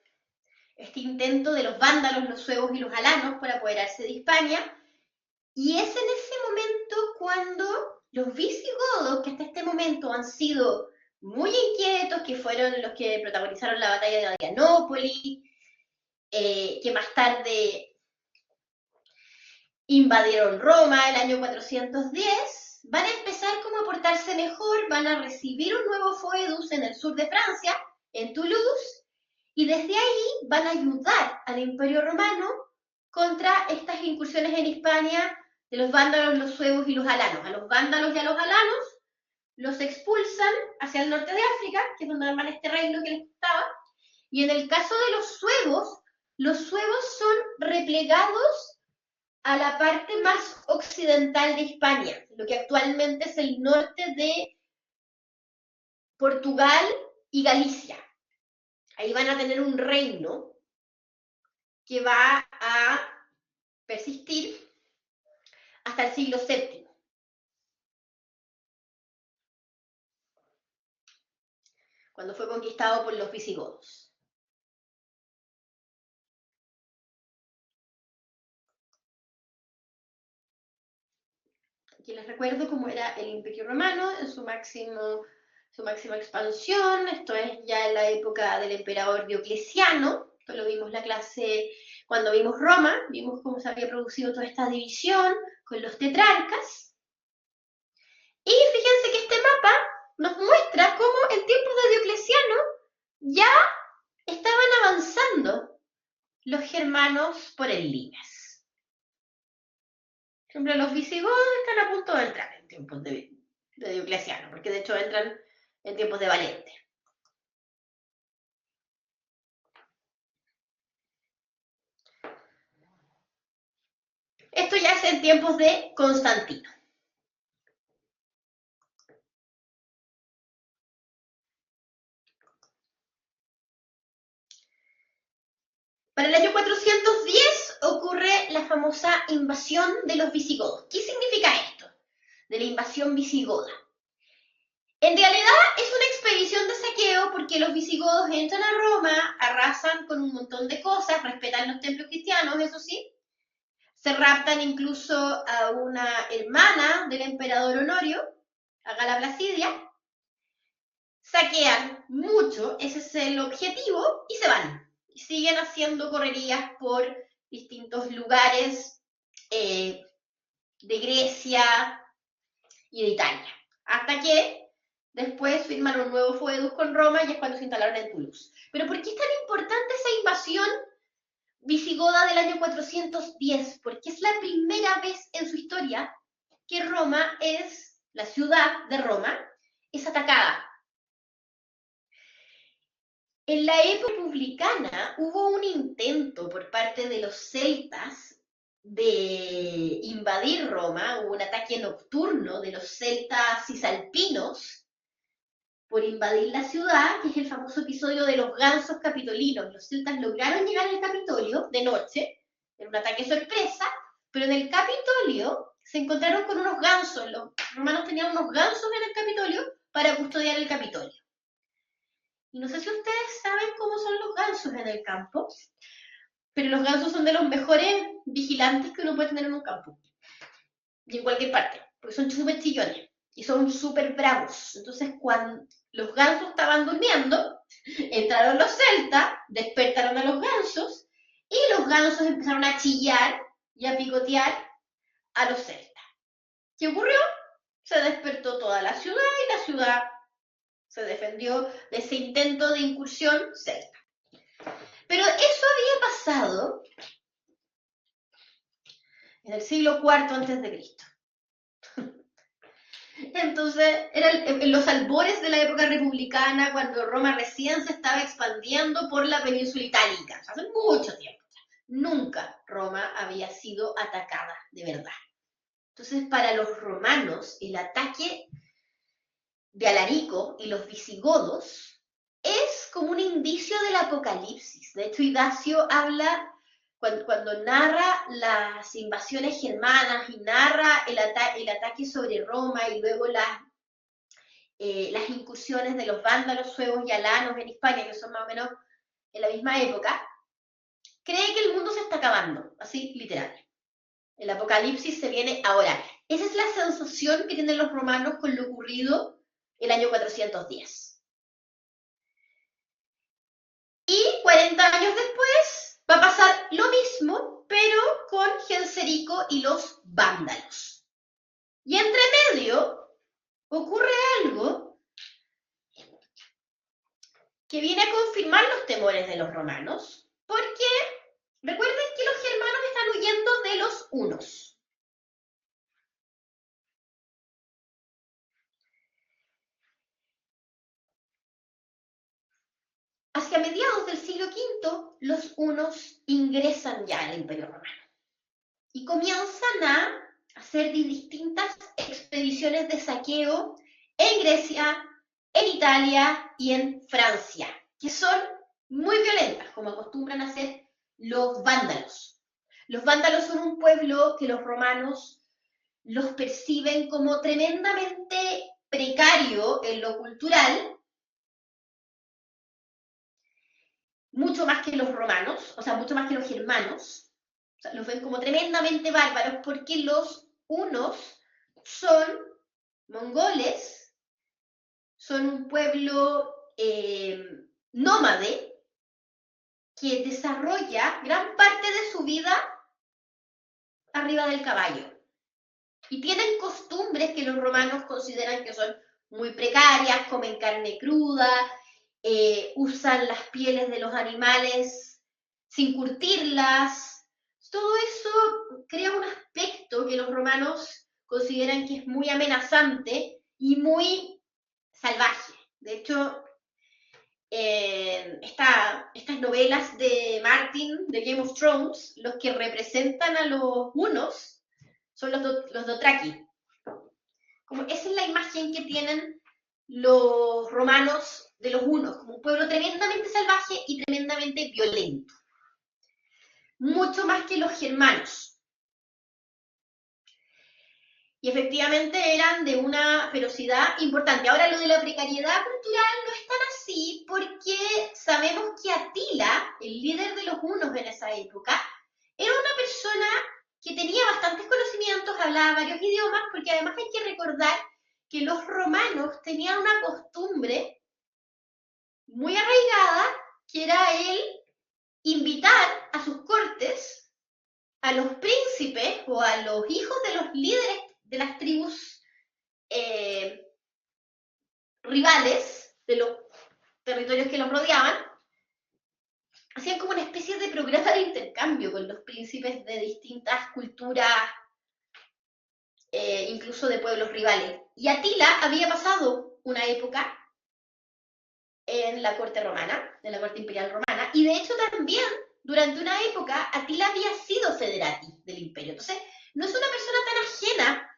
S1: intento de los vándalos, los suevos y los alanos por apoderarse de Hispania, Y es en ese momento cuando los visigodos, que hasta este momento han sido muy inquietos, que fueron los que protagonizaron la batalla de Adrianópolis, que más tarde invadieron Roma el año 410, van a empezar como a portarse mejor, van a recibir un nuevo foedus en el sur de Francia, en Toulouse, y desde ahí van a ayudar al Imperio Romano contra estas incursiones en Hispania de los vándalos, los suevos y los alanos. A los vándalos y a los alanos los expulsan hacia el norte de África, que es donde arman este reino que les gustaba, y en el caso de los suevos son replegados a la parte más occidental de Hispania, lo que actualmente es el norte de Portugal y Galicia. Ahí van a tener un reino que va a persistir hasta el siglo VII. Cuando fue conquistado por los visigodos. Aquí les recuerdo cómo era el Imperio Romano en su máxima expansión. Esto es ya en la época del emperador Diocleciano. Esto lo vimos en la clase cuando vimos Roma, vimos cómo se había producido toda esta división con los tetrarcas. Y fíjense que este mapa nos muestra cómo en tiempos de Diocleciano ya estaban avanzando los germanos por el Limes. Por ejemplo, los visigodos están a punto de entrar en tiempos de Diocleciano, porque de hecho entran en tiempos de Valente. Esto ya es en tiempos de Constantino. Para el año 410 ocurre la famosa invasión de los visigodos. ¿Qué significa esto de la invasión visigoda? En realidad es una expedición de saqueo porque los visigodos entran a Roma, arrasan con un montón de cosas, respetan los templos cristianos, eso sí. Se raptan incluso a una hermana del emperador Honorio, a Gala Placidia. Saquean mucho, ese es el objetivo, y se van. Y siguen haciendo correrías por distintos lugares de Grecia y de Italia. Hasta que después firmaron un nuevo foedus con Roma y es cuando se instalaron en Toulouse. Pero ¿por qué es tan importante esa invasión visigoda del año 410? Porque es la primera vez en su historia que Roma la ciudad de Roma, es atacada. En la época republicana hubo un intento por parte de los celtas de invadir Roma, hubo un ataque nocturno de los celtas cisalpinos por invadir la ciudad, que es el famoso episodio de los gansos capitolinos. Los celtas lograron llegar al Capitolio de noche, en un ataque sorpresa, pero en el Capitolio se encontraron con unos gansos. Los romanos tenían unos gansos en el Capitolio para custodiar el Capitolio. Y no sé si ustedes saben cómo son los gansos en el campo, pero los gansos son de los mejores vigilantes que uno puede tener en un campo. Y en cualquier parte, porque son súper chillones y son súper bravos. Entonces, cuando los gansos estaban durmiendo, entraron los celtas, despertaron a los gansos, y los gansos empezaron a chillar y a picotear a los celtas. ¿Qué ocurrió? Se despertó toda la ciudad y la ciudad se defendió de ese intento de incursión celta. Pero eso había pasado en el siglo IV a.C. Entonces, era en los albores de la época republicana, cuando Roma recién se estaba expandiendo por la península itálica, hace mucho tiempo. Nunca Roma había sido atacada de verdad. Entonces, para los romanos, el ataque de Alarico y los visigodos es como un indicio del apocalipsis. De hecho, Idacio habla, cuando narra las invasiones germanas y narra el ataque sobre Roma y luego las incursiones de los vándalos, suevos y alanos en Hispania, que son más o menos en la misma época, cree que el mundo se está acabando, así literal. El apocalipsis se viene ahora. Esa es la sensación que tienen los romanos con lo ocurrido el año 410. Y 40 años después va a pasar lo mismo, pero con Genserico y los vándalos. Y entre medio ocurre algo que viene a confirmar los temores de los romanos, porque recuerden que los germanos están huyendo de los hunos. Hacia mediados del siglo V, los hunos ingresan ya al Imperio Romano y comienzan a hacer distintas expediciones de saqueo en Grecia, en Italia y en Francia, que son muy violentas, como acostumbran a hacer los vándalos. Los vándalos son un pueblo que los romanos los perciben como tremendamente precario en lo cultural, mucho más que los romanos, o sea, mucho más que los germanos. O sea, los ven como tremendamente bárbaros porque los hunos son mongoles, son un pueblo nómade que desarrolla gran parte de su vida arriba del caballo. Y tienen costumbres que los romanos consideran que son muy precarias, comen carne cruda, usan las pieles de los animales sin curtirlas. Todo eso crea un aspecto que los romanos consideran que es muy amenazante y muy salvaje. De hecho, estas novelas de Martin, de Game of Thrones, los que representan a los hunos son los Dothraki. Como esa es la imagen que tienen los romanos de los hunos, como un pueblo tremendamente salvaje y tremendamente violento. Mucho más que los germanos. Y efectivamente eran de una ferocidad importante. Ahora, lo de la precariedad cultural no es tan así, porque sabemos que Atila, el líder de los hunos en esa época, era una persona que tenía bastantes conocimientos, hablaba varios idiomas, porque además hay que recordar que los romanos tenían una costumbre muy arraigada, que era el invitar a sus cortes a los príncipes o a los hijos de los líderes de las tribus rivales de los territorios que los rodeaban. Hacían como una especie de programa de intercambio con los príncipes de distintas culturas, incluso de pueblos rivales. Y Atila había pasado una época en la corte romana, en la corte imperial romana, y de hecho también durante una época Atila había sido federati del imperio. Entonces, no es una persona tan ajena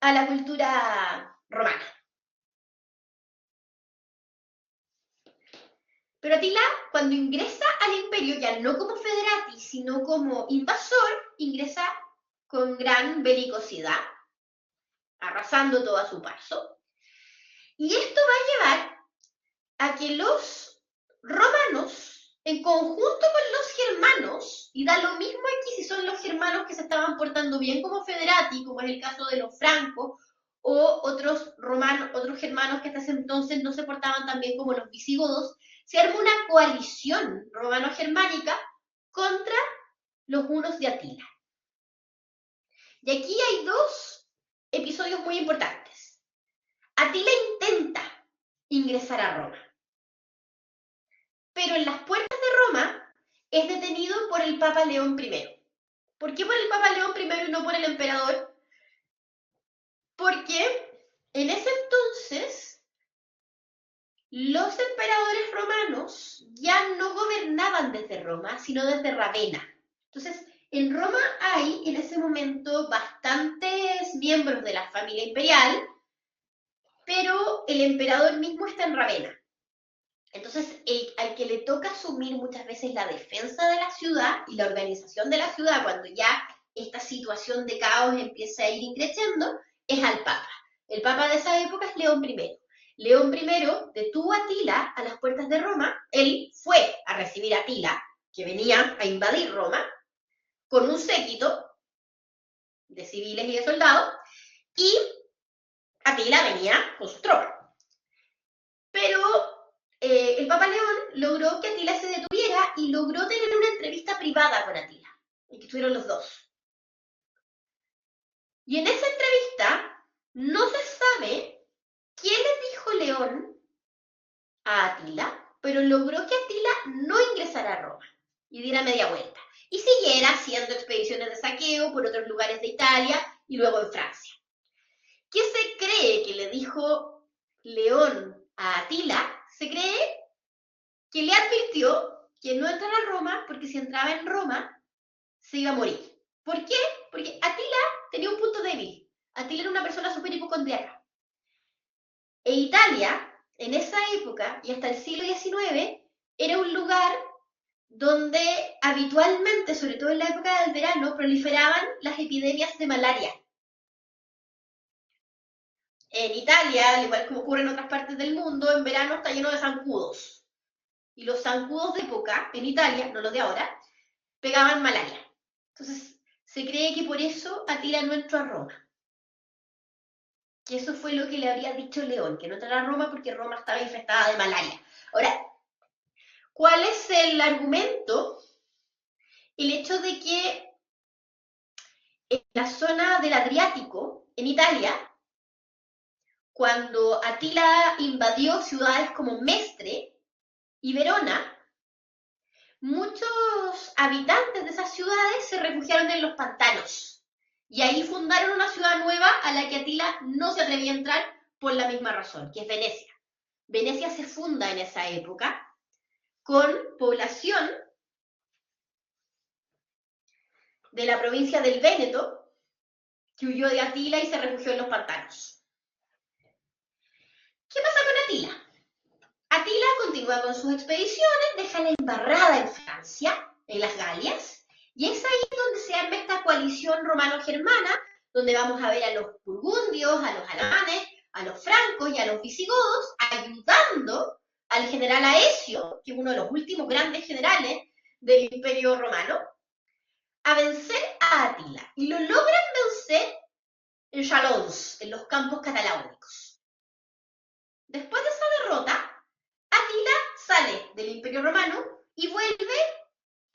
S1: a la cultura romana. Pero Atila, cuando ingresa al imperio, ya no como federati, sino como invasor, ingresa con gran belicosidad, arrasando todo a su paso. Y esto va a llevar a que los romanos, en conjunto con los germanos, y da lo mismo aquí si son los germanos que se estaban portando bien como federati, como es el caso de los francos, o otros germanos que hasta ese entonces no se portaban tan bien como los visigodos, se arma una coalición romano-germánica contra los hunos de Atila. Y aquí hay dos episodios muy importantes. Atila intenta ingresar a Roma, pero en las puertas de Roma es detenido por el Papa León I. ¿Por qué por el Papa León I y no por el emperador? Porque en ese entonces los emperadores romanos ya no gobernaban desde Roma, sino desde Ravenna. Entonces, en Roma hay en ese momento bastantes miembros de la familia imperial, pero el emperador mismo está en Ravenna. Entonces, al que le toca asumir muchas veces la defensa de la ciudad y la organización de la ciudad, cuando ya esta situación de caos empieza a ir increciendo, es al Papa. El Papa de esa época es León I. León I detuvo a Atila a las puertas de Roma. Él fue a recibir a Atila, que venía a invadir Roma, con un séquito, civiles y de soldados, y Atila venía con sus tropas. Pero el Papa León logró que Atila se detuviera y logró tener una entrevista privada con Atila, y que estuvieron los dos. Y en esa entrevista no se sabe qué le dijo León a Atila, pero logró que Atila no ingresara a Roma y diera media vuelta, y siguiera haciendo expediciones de saqueo por otros lugares de Italia y luego en Francia. ¿Qué se cree que le dijo León a Atila? Se cree que le advirtió que no entrara a Roma, porque si entraba en Roma se iba a morir. ¿Por qué? Porque Atila tenía un punto débil. Atila era una persona súper hipocondriaca. E Italia, en esa época y hasta el siglo XIX, era un lugar donde habitualmente, sobre todo en la época del verano, proliferaban las epidemias de malaria. En Italia, al igual como ocurre en otras partes del mundo, en verano está lleno de zancudos. Y los zancudos de época, en Italia, no los de ahora, pegaban malaria. Entonces, se cree que por eso Atila no entró a Roma. Que eso fue lo que le habría dicho León, que no entrara a Roma porque Roma estaba infestada de malaria. Ahora, ¿cuál es el argumento? El hecho de que en la zona del Adriático, en Italia, cuando Atila invadió ciudades como Mestre y Verona, muchos habitantes de esas ciudades se refugiaron en los pantanos y ahí fundaron una ciudad nueva a la que Atila no se atrevía a entrar por la misma razón, que es Venecia. Venecia se funda en esa época con población de la provincia del Véneto que huyó de Atila y se refugió en los pantanos. ¿Qué pasa con Atila? Atila continúa con sus expediciones, deja la embarrada en Francia, en las Galias, y es ahí donde se arma esta coalición romano-germana, donde vamos a ver a los burgundios, a los alamanes, a los francos y a los visigodos, ayudando al general Aecio, que es uno de los últimos grandes generales del Imperio Romano, a vencer a Atila. Y lo logran vencer en Chalons, en los campos cataláunicos. Después de esa derrota, Atila sale del Imperio Romano y vuelve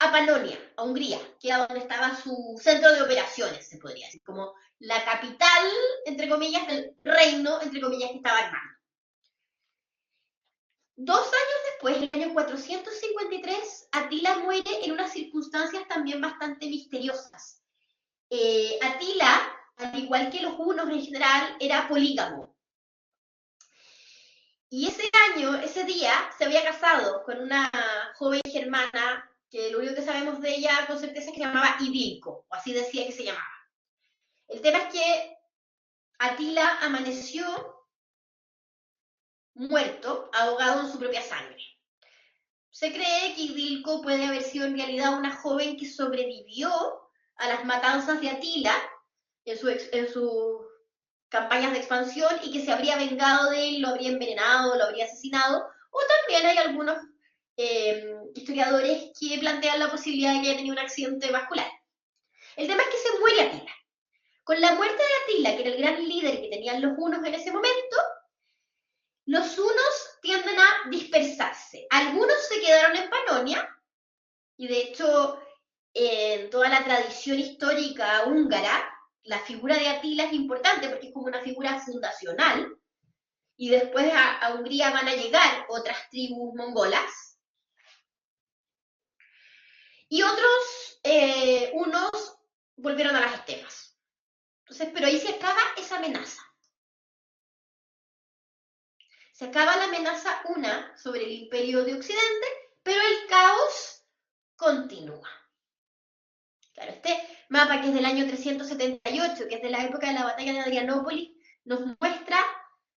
S1: a Panonia, a Hungría, que era donde estaba su centro de operaciones, se podría decir, como la capital, entre comillas, del reino, entre comillas, que estaba armando. 2 años después, en el año 453, Atila muere en unas circunstancias también bastante misteriosas. Atila, al igual que los hunos en general, era polígamo. Y ese día, se había casado con una joven germana, que lo único que sabemos de ella con certeza es que se llamaba Idilco, o así decía que se llamaba. El tema es que Atila amaneció muerto, ahogado en su propia sangre. Se cree que Idilco puede haber sido en realidad una joven que sobrevivió a las matanzas de Atila en sus campañas de expansión y que se habría vengado de él, lo habría envenenado, lo habría asesinado, o también hay algunos historiadores que plantean la posibilidad de que haya tenido un accidente vascular. El tema es que se muere Atila. Con la muerte de Atila, que era el gran líder que tenían los hunos en ese momento, los hunos tienden a dispersarse. Algunos se quedaron en Panonia, y de hecho, en toda la tradición histórica húngara, la figura de Atila es importante porque es como una figura fundacional, y después a Hungría van a llegar otras tribus mongolas, y otros unos volvieron a las estepas. Entonces, pero ahí se acaba esa amenaza. Se acaba la amenaza sobre el Imperio de Occidente, pero el caos continúa. Claro, este mapa, que es del año 378, que es de la época de la batalla de Adrianópolis, nos muestra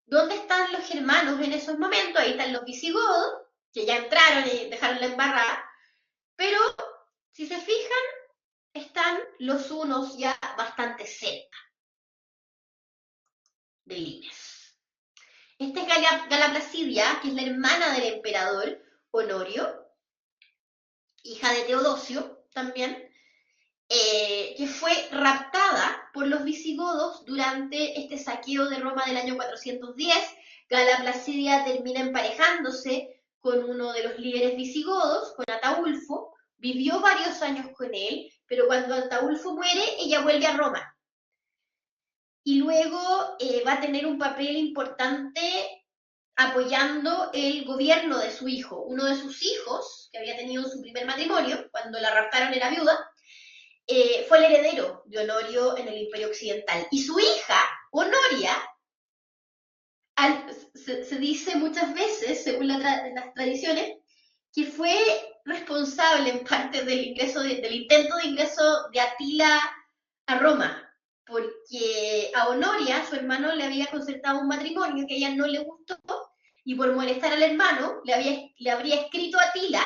S1: dónde están los germanos en esos momentos. Ahí están los visigodos, que ya entraron y dejaron la embarrada, pero si se fijan, están los hunos ya bastante cerca de Limes. Esta es Gala Placidia, que es la hermana del emperador Honorio, hija de Teodosio también, que fue raptada por por los visigodos durante este saqueo de Roma del año 410. Gala Placidia termina emparejándose con uno de los líderes visigodos, con Ataulfo, vivió varios años con él, pero cuando Ataulfo muere, ella vuelve a Roma. Y luego va a tener un papel importante apoyando el gobierno de su hijo. Uno de sus hijos, que había tenido su primer matrimonio, cuando la raptaron era viuda, fue el heredero de Honorio en el Imperio Occidental. Y su hija, Honoria, se dice muchas veces, según las tradiciones, que fue responsable en parte del intento de ingreso de Atila a Roma, porque a Honoria, su hermano, le había concertado un matrimonio que a ella no le gustó, y por molestar al hermano, le habría escrito a Atila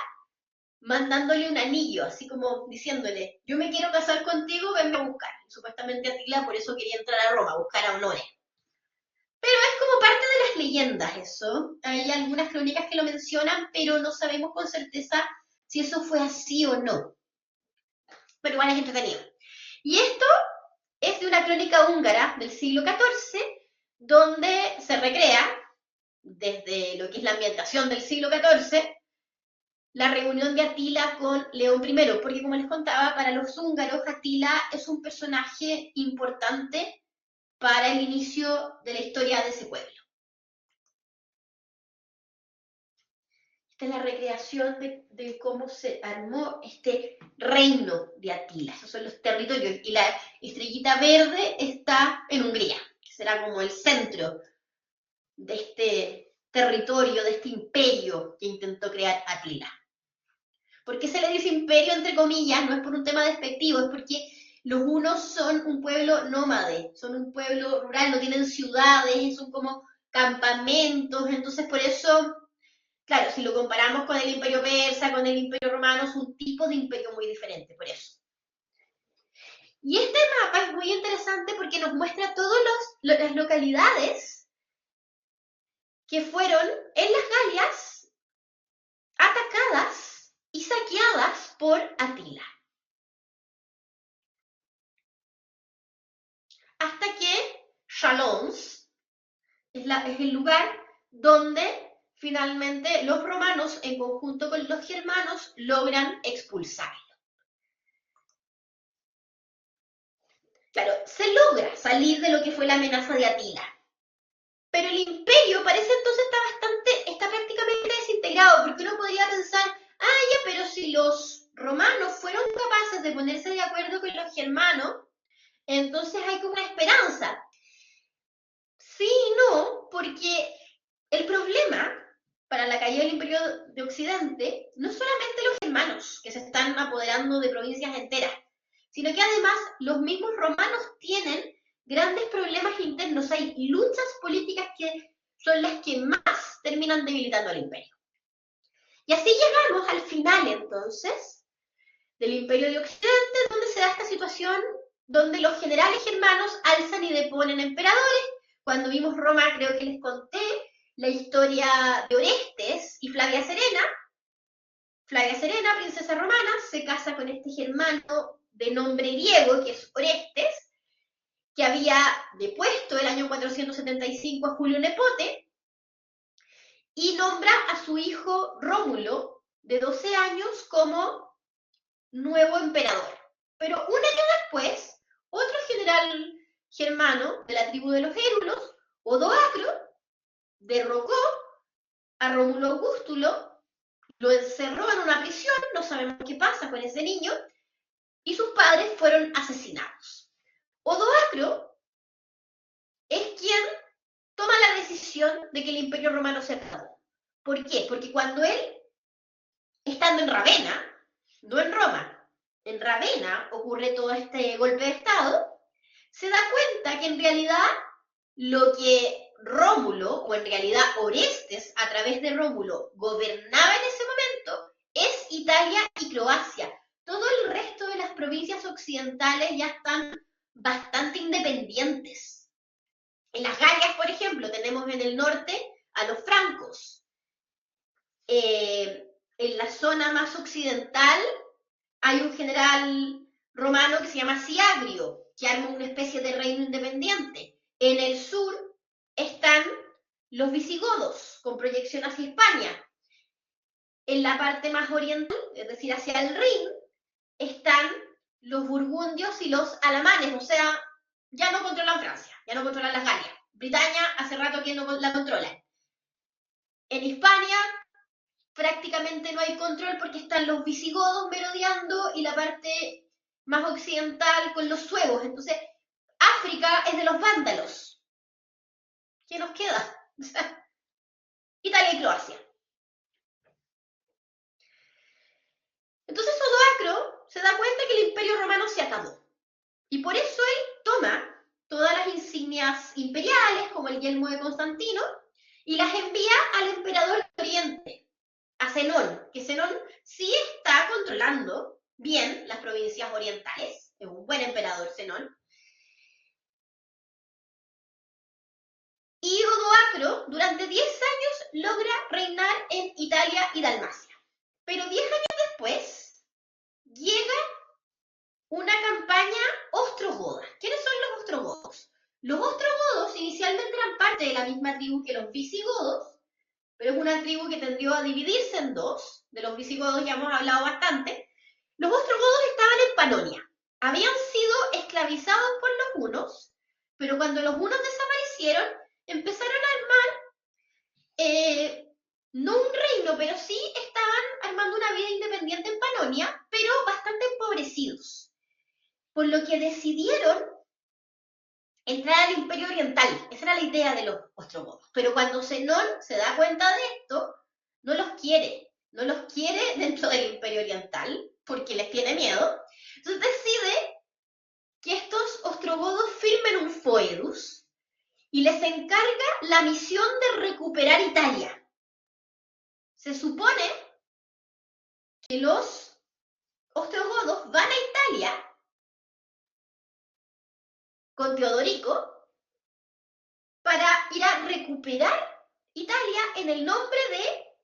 S1: mandándole un anillo, así como diciéndole, yo me quiero casar contigo, venme a buscar. Y supuestamente Atila por eso quería entrar a Roma, a buscar a Honoria. Pero es como parte de las leyendas eso. Hay algunas crónicas que lo mencionan, pero no sabemos con certeza si eso fue así o no. Pero igual es entretenido. Y esto es de una crónica húngara del siglo XIV, donde se recrea, desde lo que es la ambientación del siglo XIV, la reunión de Atila con León I, porque como les contaba, para los húngaros Atila es un personaje importante para el inicio de la historia de ese pueblo. Esta es la recreación de cómo se armó este reino de Atila. Esos son los territorios. Y la estrellita verde está en Hungría, que será como el centro de este territorio, de este imperio que intentó crear Atila. ¿Por qué se le dice imperio entre comillas? No es por un tema despectivo, es porque los hunos son un pueblo nómade, son un pueblo rural, no tienen ciudades, son como campamentos, entonces por eso, claro, si lo comparamos con el imperio persa, con el imperio romano, es un tipo de imperio muy diferente, por eso. Y este mapa es muy interesante porque nos muestra todas las localidades que fueron en las Galias atacadas y saqueadas por Atila. Hasta que Chalons es el lugar donde finalmente los romanos, en conjunto con los germanos, logran expulsarlo. Claro, se logra salir de lo que fue la amenaza de Atila. Pero el imperio parece entonces está prácticamente desintegrado, porque uno podría pensar, ya, pero si los romanos fueron capaces de ponerse de acuerdo con los germanos, entonces hay como una esperanza. Sí y no, porque el problema para la caída del Imperio de Occidente no es solamente los germanos que se están apoderando de provincias enteras, sino que además los mismos romanos tienen grandes problemas internos. Hay luchas políticas que son las que más terminan debilitando al imperio. Y así llegamos al final, entonces, del Imperio de Occidente, donde se da esta situación donde los generales germanos alzan y deponen emperadores. Cuando vimos Roma, creo que les conté la historia de Orestes y Flavia Serena. Flavia Serena, princesa romana, se casa con este germano de nombre griego, que es Orestes, que había depuesto el año 475 a Julio Nepote, y nombra a su hijo Rómulo, de 12 años, como nuevo emperador. Pero un año después, otro general germano de la tribu de los Hérulos, Odoacro, derrocó a Rómulo Augustulo, lo encerró en una prisión, no sabemos qué pasa con ese niño, y sus padres fueron asesinados. Odoacro es quien toma la decisión de que el Imperio Romano se acabó. ¿Por qué? Porque cuando él, estando en Ravenna, no en Roma, en Ravenna ocurre todo este golpe de Estado, se da cuenta que en realidad lo que Rómulo, o en realidad Orestes, a través de Rómulo, gobernaba en ese momento, es Italia y Croacia. Todo el resto de las provincias occidentales ya están bastante independientes. En las Galias, por ejemplo, tenemos en el norte a los francos. En la zona más occidental hay un general romano que se llama Siagrio, que arma una especie de reino independiente. En el sur están los visigodos, con proyección hacia España. En la parte más oriental, es decir, hacia el Rin, están los burgundios y los alamanes, o sea, ya no controlan Francia, ya no controlan las Galias. Britania hace rato que no la controlan. En Hispania prácticamente no hay control porque están los visigodos merodeando y la parte más occidental con los suevos. Entonces, África es de los vándalos. ¿Qué nos queda? Italia y Croacia. Entonces Odoacro se da cuenta que el Imperio Romano se acabó. Y por eso él toma todas las insignias imperiales, como el yelmo de Constantino, y las envía al emperador de Oriente, a Zenón, que Zenón sí está controlando bien las provincias orientales, es un buen emperador Zenón. Y Odoacro, durante 10 años, logra reinar en Italia y Dalmacia. Pero 10 años después, llega una campaña ostrogoda. ¿Quiénes son los ostrogodos? Los ostrogodos inicialmente eran parte de la misma tribu que los visigodos, pero es una tribu que tendió a dividirse en dos. De los visigodos ya hemos hablado bastante. Los ostrogodos estaban en Panonia. Habían sido esclavizados por los hunos, pero cuando los hunos desaparecieron, empezaron a armar, no un reino, pero sí estaban armando una vida independiente en Panonia, pero bastante empobrecidos. Por lo que decidieron entrar al Imperio Oriental. Esa era la idea de los ostrogodos. Pero cuando Zenón se da cuenta de esto, no los quiere dentro del Imperio Oriental, porque les tiene miedo. Entonces decide que estos ostrogodos firmen un foedus y les encarga la misión de recuperar Italia. Se supone que los ostrogodos van a Italia con Teodorico para ir a recuperar Italia en el nombre de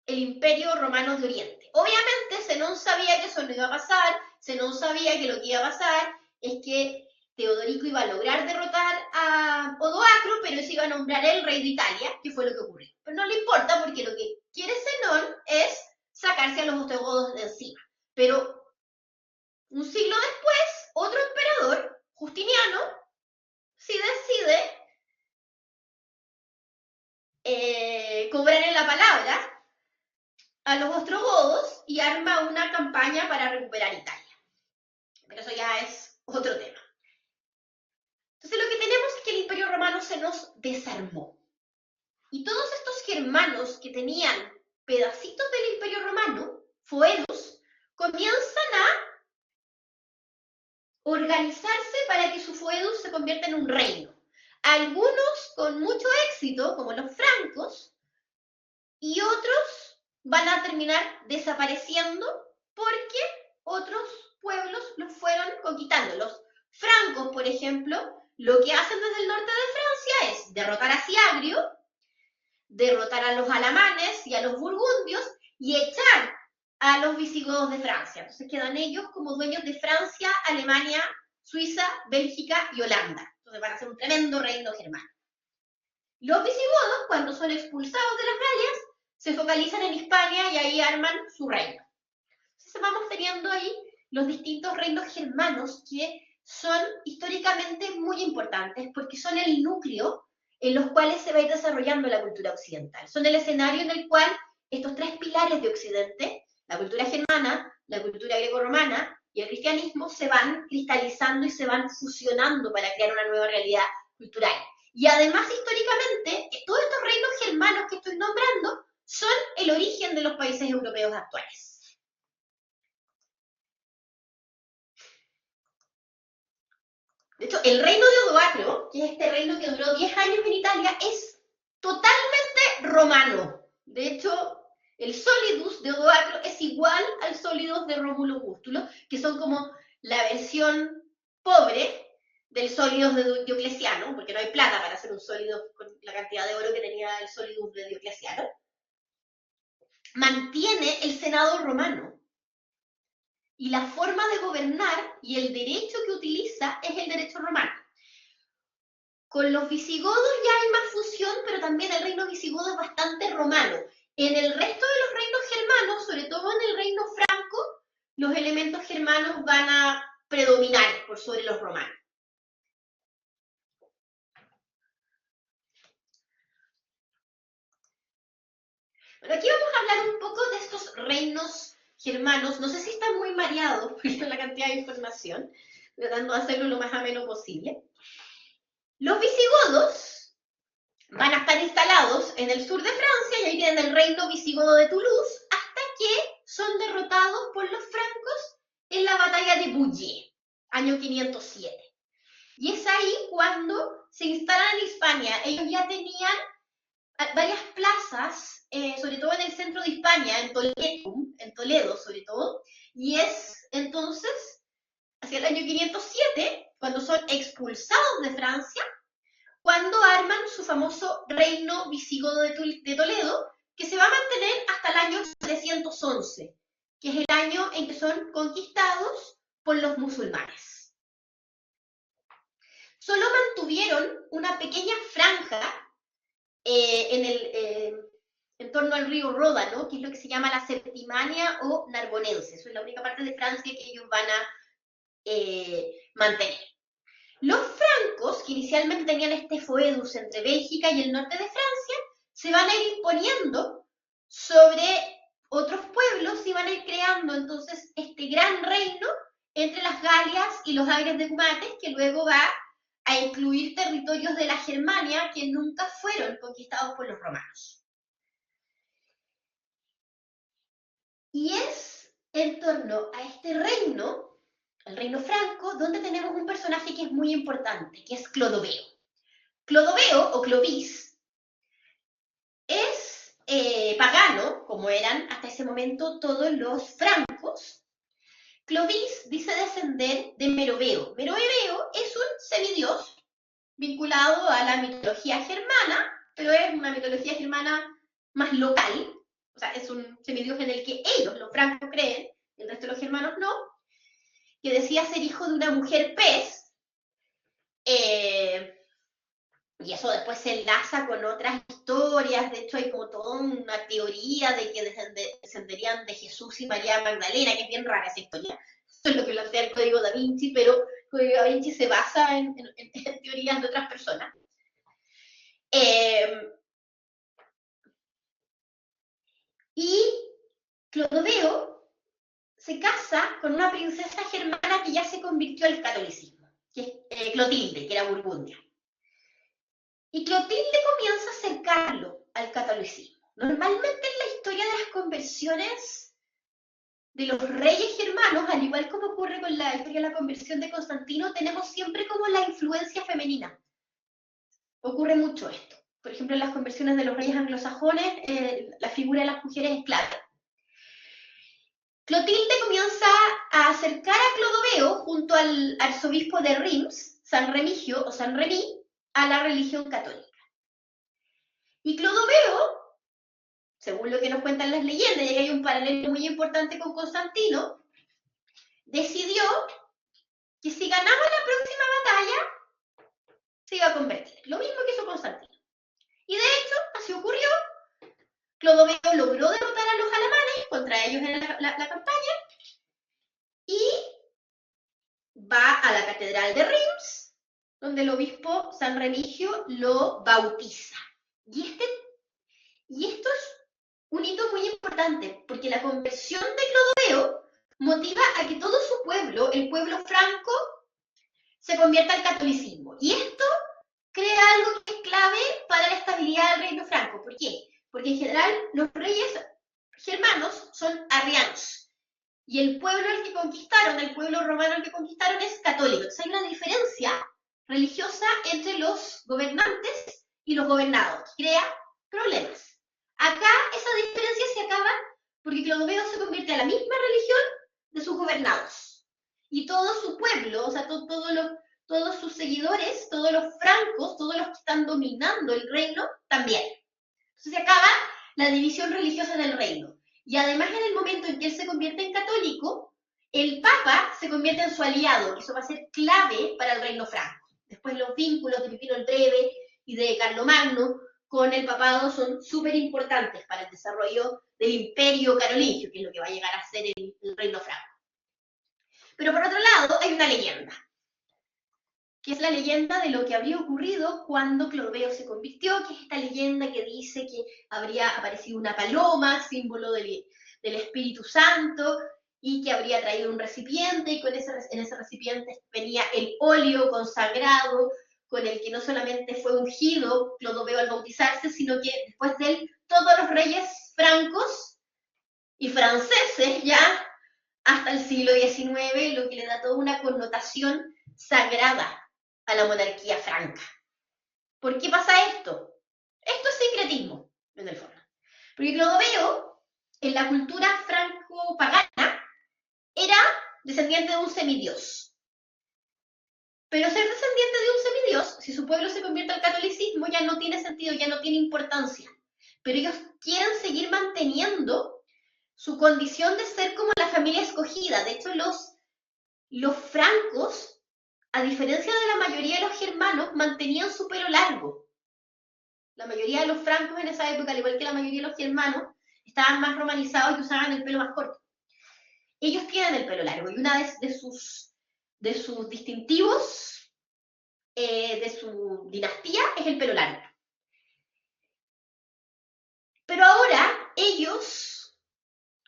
S1: el Imperio Romano de Oriente. Obviamente Zenón sabía que eso no iba a pasar, Zenón sabía que lo que iba a pasar es que Teodorico iba a lograr derrotar a Odoacro, pero se iba a nombrar el rey de Italia, que fue lo que ocurrió. Pero no le importa porque lo que quiere Zenón es sacarse a los ostrogodos de encima. Pero un siglo después, otro emperador, Justiniano, sí decide cobrarle la palabra a los ostrogodos y arma una campaña para recuperar Italia. Pero eso ya es otro tema. Entonces lo que tenemos es que el Imperio Romano se nos desarmó. Y todos estos germanos que tenían pedacitos del Imperio Romano, foedos, comienzan a organizarse para que su foedus se convierta en un reino. Algunos con mucho éxito, como los francos, y otros van a terminar desapareciendo porque otros pueblos los fueron conquistando. Los francos, por ejemplo, lo que hacen desde el norte de Francia es derrotar a Siagrio, derrotar a los alamanes y a los burgundios y echar a los visigodos de Francia. Entonces quedan ellos como dueños de Francia, Alemania, Suiza, Bélgica y Holanda. Entonces van a ser un tremendo reino germano. Los visigodos, cuando son expulsados de las Galias, se focalizan en Hispania y ahí arman su reino. Entonces vamos teniendo ahí los distintos reinos germanos que son históricamente muy importantes porque son el núcleo en los cuales se va a ir desarrollando la cultura occidental. Son el escenario en el cual estos tres pilares de Occidente, la cultura germana, la cultura greco-romana y el cristianismo, se van cristalizando y se van fusionando para crear una nueva realidad cultural. Y además, históricamente, todos estos reinos germanos que estoy nombrando son el origen de los países europeos actuales. De hecho, el reino de Odoacro, que es este reino que duró 10 años en Italia, es totalmente romano. De hecho, el Solidus de Odoacro es igual al Solidus de Rómulo Augustulo, que son como la versión pobre del Solidus de Diocleciano, porque no hay plata para hacer un Solidus con la cantidad de oro que tenía el Solidus de Diocleciano. Mantiene el Senado romano. y la forma de gobernar y el derecho que utiliza es el derecho romano. Con los visigodos ya hay más fusión, pero también el reino visigodo es bastante romano. En el resto de los reinos germanos, sobre todo en el reino franco, los elementos germanos van a predominar por sobre los romanos. Bueno, aquí vamos a hablar un poco de estos reinos germanos. No sé si están muy mareados por la cantidad de información, tratando de hacerlo lo más ameno posible. Los visigodos van a estar instalados en el sur de Francia y ahí tienen el reino visigodo de Toulouse hasta que son derrotados por los francos en la batalla de Bouillé, año 507. Y es ahí cuando se instalan en Hispania. Ellos ya tenían varias plazas, sobre todo en el centro de España, en Toledo sobre todo, y es entonces, hacia el año 507, cuando son expulsados de Francia, cuando arman su famoso reino visigodo de Toledo, que se va a mantener hasta el año 311, que es el año en que son conquistados por los musulmanes. Solo mantuvieron una pequeña franja en torno al río Ródano, que es lo que se llama la Septimania o Narbonense. Eso es la única parte de Francia que ellos van a mantener. Los francos, que inicialmente tenían este foedus entre Bélgica y el norte de Francia, se van a ir imponiendo sobre otros pueblos y van a ir creando entonces este gran reino entre las Galias y los Aires de Cumates, que luego va a incluir territorios de la Germania que nunca fueron conquistados por los romanos. Y es en torno a este reino, el reino franco, donde tenemos un personaje que es muy importante, que es Clodoveo. Clodoveo, o Clovis, es pagano, como eran hasta ese momento todos los francos. Clovis dice descender de Meroveo. Meroveo es un semidios vinculado a la mitología germana, pero es una mitología germana más local, o sea, es un semidios en el que ellos, los francos, creen, el resto de los germanos no, que decía ser hijo de una mujer pez, y eso después se enlaza con otras historias. De hecho hay como toda una teoría de que descenderían de Jesús y María Magdalena, que es bien rara esa historia. Eso es lo que plantea el Código Da Vinci, pero el Código Da Vinci se basa en teorías de otras personas. Y Clodoveo se casa con una princesa germana que ya se convirtió al catolicismo, que es Clotilde, que era Burgundia. Y Clotilde comienza a acercarlo al catolicismo. Normalmente en la historia de las conversiones de los reyes germanos, al igual como ocurre con la historia de la conversión de Constantino, tenemos siempre como la influencia femenina. Ocurre mucho esto. Por ejemplo, en las conversiones de los reyes anglosajones, la figura de las mujeres es clara. Clotilde comienza a acercar a Clodoveo junto al arzobispo de Reims, San Remigio o San Remy, a la religión católica. Y Clodoveo, según lo que nos cuentan las leyendas, ya que hay un paralelo muy importante con Constantino, decidió que si ganaba la próxima batalla, se iba a convertir. Lo mismo que hizo Constantino. Y de hecho, así ocurrió. Clodoveo logró derrotar a los alamanes, contra ellos en la campaña, y va a la catedral de Reims, donde el obispo San Remigio lo bautiza. Y esto es un hito muy importante, porque la conversión de Clodoveo motiva a que todo su pueblo, el pueblo franco, se convierta al catolicismo. Y esto crea algo que es clave para la estabilidad del reino franco. ¿Por qué? Porque en general los reyes germanos son arrianos. Y el pueblo al que conquistaron, el pueblo romano al que conquistaron es católico. Entonces hay una diferencia religiosa entre los gobernantes y los gobernados. Crea problemas. Acá esa diferencia se acaba porque Clodoveo se convierte a la misma religión de sus gobernados. Y todo su pueblo, o sea, todos sus seguidores, todos los francos, todos los que están dominando el reino, también. Entonces se acaba la división religiosa del reino. Y además en el momento en que él se convierte en católico, el Papa se convierte en su aliado, eso va a ser clave para el reino franco. Después los vínculos de Pipino el Breve y de Carlomagno con el papado son súper importantes para el desarrollo del imperio carolingio, que es lo que va a llegar a ser el reino franco. Pero por otro lado, hay una leyenda, que es la leyenda de lo que habría ocurrido cuando Clodoveo se convirtió, que es esta leyenda que dice que habría aparecido una paloma, símbolo del Espíritu Santo, y que habría traído un recipiente, y en ese recipiente venía el óleo consagrado, con el que no solamente fue ungido Clodoveo al bautizarse, sino que después de él todos los reyes francos y franceses ya hasta el siglo XIX, lo que le da toda una connotación sagrada a la monarquía franca. ¿Por qué pasa esto? Esto es sincretismo, en el fondo. Porque Clodoveo, en la cultura franco-pagana, era descendiente de un semidios. Pero ser descendiente de un semidios, si su pueblo se convierte al catolicismo, ya no tiene sentido, ya no tiene importancia. Pero ellos quieren seguir manteniendo su condición de ser como la familia escogida. De hecho, los francos, a diferencia de la mayoría de los germanos, mantenían su pelo largo. La mayoría de los francos en esa época, al igual que la mayoría de los germanos, estaban más romanizados y usaban el pelo más corto. Ellos tienen el pelo largo y una de sus distintivos de su dinastía es el pelo largo. Pero ahora ellos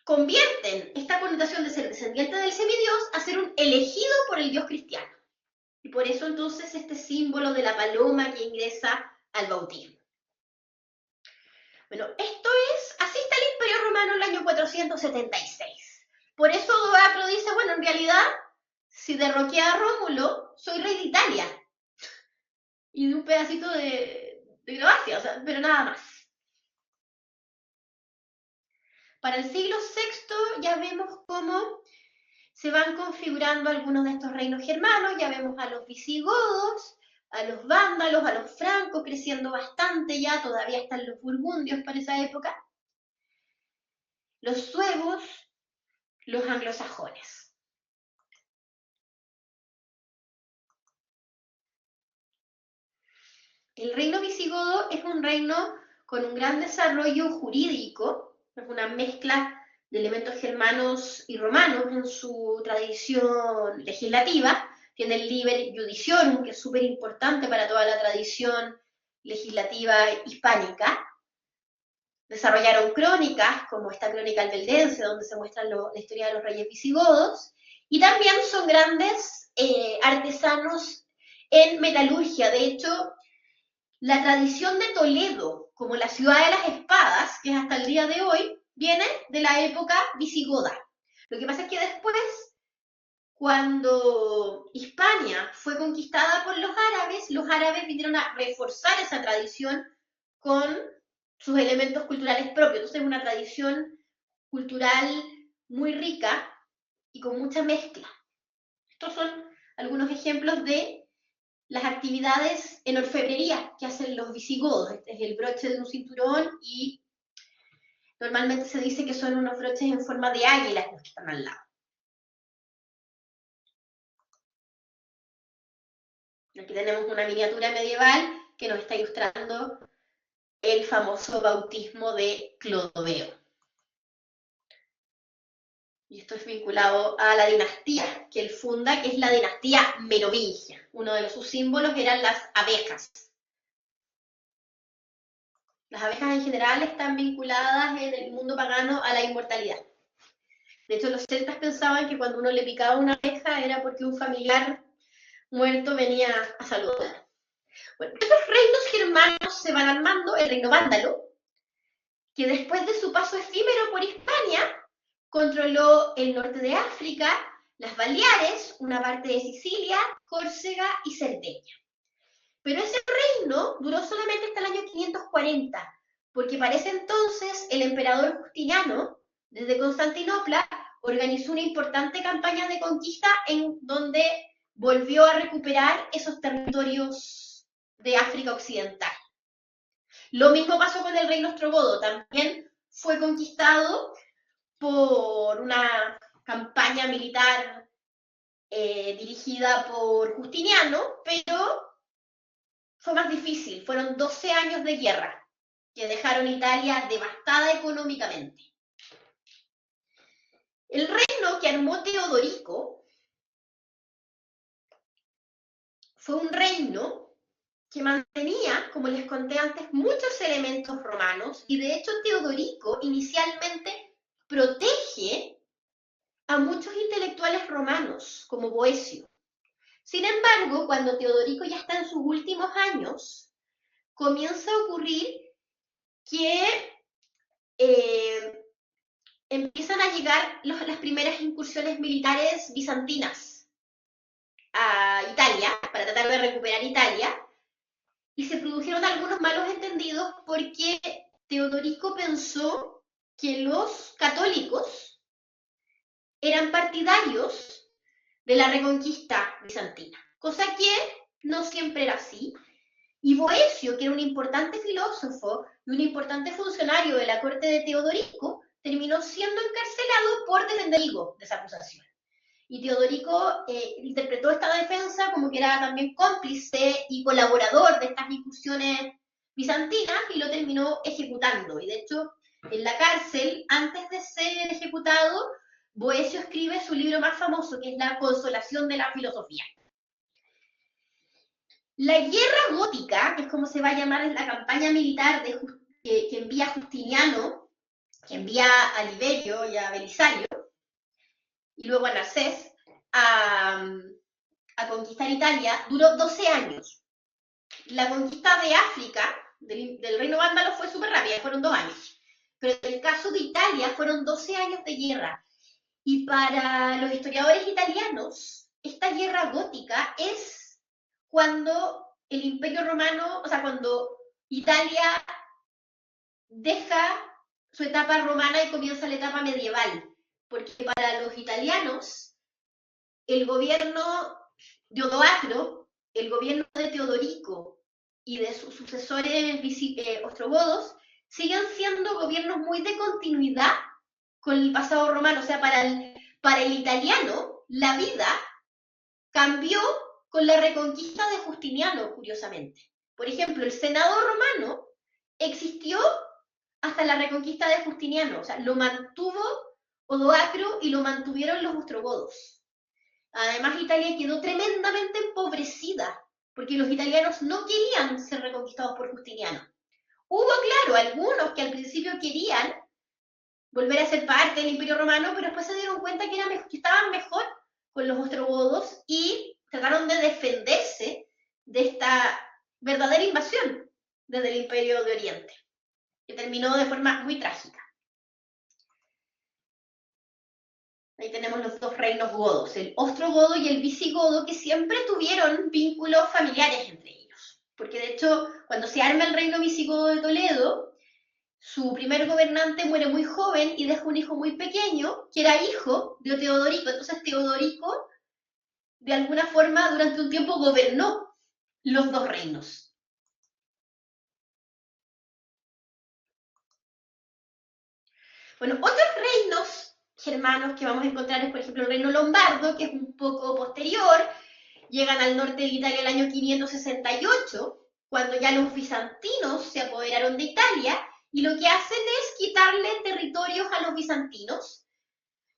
S1: convierten esta connotación de ser descendiente del semidios a ser un elegido por el dios cristiano. Y por eso entonces este símbolo de la paloma que ingresa al bautismo. Bueno, esto es, así está el Imperio Romano en el año 476. Por eso Doacro dice, bueno, en realidad, si derroqué a Rómulo, soy rey de Italia. Y de un pedacito de Croacia, o sea, pero nada más. Para el siglo VI ya vemos cómo se van configurando algunos de estos reinos germanos, ya vemos a los visigodos, a los vándalos, a los francos creciendo bastante ya, todavía están los burgundios para esa época, los suevos, los anglosajones. El reino visigodo es un reino con un gran desarrollo jurídico, es una mezcla de elementos germanos y romanos en su tradición legislativa. Tiene el Liber Judiciorum, que es súper importante para toda la tradición legislativa hispánica. Desarrollaron crónicas, como esta crónica albeldense, donde se muestra la historia de los reyes visigodos, y también son grandes artesanos en metalurgia. De hecho, la tradición de Toledo, como la ciudad de las espadas, que es hasta el día de hoy, viene de la época visigoda. Lo que pasa es que después, cuando Hispania fue conquistada por los árabes vinieron a reforzar esa tradición con sus elementos culturales propios. Entonces es una tradición cultural muy rica y con mucha mezcla. Estos son algunos ejemplos de las actividades en orfebrería que hacen los visigodos. Este es el broche de un cinturón y normalmente se dice que son unos broches en forma de águilas los que están al lado. Aquí tenemos una miniatura medieval que nos está ilustrando el famoso bautismo de Clodoveo. Y esto es vinculado a la dinastía que él funda, que es la dinastía merovingia. Uno de sus símbolos eran las abejas. Las abejas en general están vinculadas en el mundo pagano a la inmortalidad. De hecho, los celtas pensaban que cuando uno le picaba una abeja era porque un familiar muerto venía a saludar. Bueno, estos reinos germanos se van armando, el reino vándalo, que después de su paso efímero por Hispania, controló el norte de África, las Baleares, una parte de Sicilia, Córcega y Cerdeña. Pero ese reino duró solamente hasta el año 540, porque para ese entonces el emperador Justiniano, desde Constantinopla, organizó una importante campaña de conquista en donde volvió a recuperar esos territorios de África Occidental. Lo mismo pasó con el reino ostrogodo, también fue conquistado por una campaña militar dirigida por Justiniano, pero fue más difícil. Fueron 12 años de guerra que dejaron Italia devastada económicamente. El reino que armó Teodorico fue un reino que mantenía, como les conté antes, muchos elementos romanos, y de hecho Teodorico inicialmente protege a muchos intelectuales romanos, como Boecio. Sin embargo, cuando Teodorico ya está en sus últimos años, comienza a ocurrir que empiezan a llegar las primeras incursiones militares bizantinas a Italia, para tratar de recuperar Italia, y se produjeron algunos malos entendidos porque Teodorico pensó que los católicos eran partidarios de la reconquista bizantina, cosa que no siempre era así. Y Boecio, que era un importante filósofo y un importante funcionario de la corte de Teodorico, terminó siendo encarcelado por defender de esa acusación. Y Teodorico interpretó esta defensa como que era también cómplice y colaborador de estas incursiones bizantinas y lo terminó ejecutando. Y de hecho, en la cárcel, antes de ser ejecutado, Boecio escribe su libro más famoso, que es La Consolación de la Filosofía. La guerra gótica, que es como se va a llamar, es la campaña militar que envía Justiniano, que envía a Liberio y a Belisario, y luego a Narcés, a conquistar Italia, duró 12 años. La conquista de África, del reino vándalo, fue súper rápida, fueron 2 años. Pero en el caso de Italia fueron 12 años de guerra. Y para los historiadores italianos, esta guerra gótica es cuando el Imperio Romano, o sea, cuando Italia deja su etapa romana y comienza la etapa medieval. Porque para los italianos, el gobierno de Odoacro, el gobierno de Teodorico y de sus sucesores ostrogodos siguen siendo gobiernos muy de continuidad con el pasado romano. O sea, para el italiano, la vida cambió con la reconquista de Justiniano, curiosamente. Por ejemplo, el Senado romano existió hasta la reconquista de Justiniano. O sea, lo mantuvo Odoacro y lo mantuvieron los ostrogodos. Además, Italia quedó tremendamente empobrecida, porque los italianos no querían ser reconquistados por Justiniano. Hubo, claro, algunos que al principio querían volver a ser parte del Imperio Romano, pero después se dieron cuenta que estaban mejor con los ostrogodos y trataron de defenderse de esta verdadera invasión desde el Imperio de Oriente, que terminó de forma muy trágica. Ahí tenemos los dos reinos godos, el ostrogodo y el visigodo, que siempre tuvieron vínculos familiares entre ellos. Porque de hecho, cuando se arma el reino visigodo de Toledo, su primer gobernante muere muy joven y deja un hijo muy pequeño, que era hijo de Teodorico. Entonces Teodorico, de alguna forma, durante un tiempo gobernó los dos reinos. Bueno, otros reinos germanos que vamos a encontrar es, por ejemplo, el reino lombardo, que es un poco posterior. Llegan al norte de Italia el año 568, cuando ya los bizantinos se apoderaron de Italia, y lo que hacen es quitarle territorios a los bizantinos,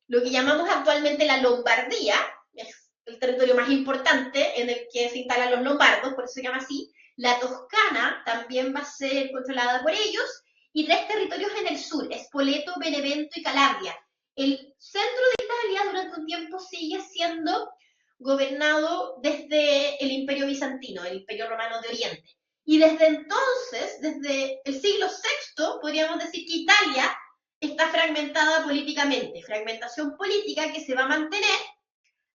S1: lo que llamamos actualmente la Lombardía, es el territorio más importante en el que se instalan los lombardos, por eso se llama así. La Toscana también va a ser controlada por ellos, y 3 territorios en el sur, Spoleto, Benevento y Calabria. El centro de Italia durante un tiempo sigue siendo gobernado desde el Imperio Bizantino, el Imperio Romano de Oriente. Y desde entonces, desde el siglo VI, podríamos decir que Italia está fragmentada políticamente, fragmentación política que se va a mantener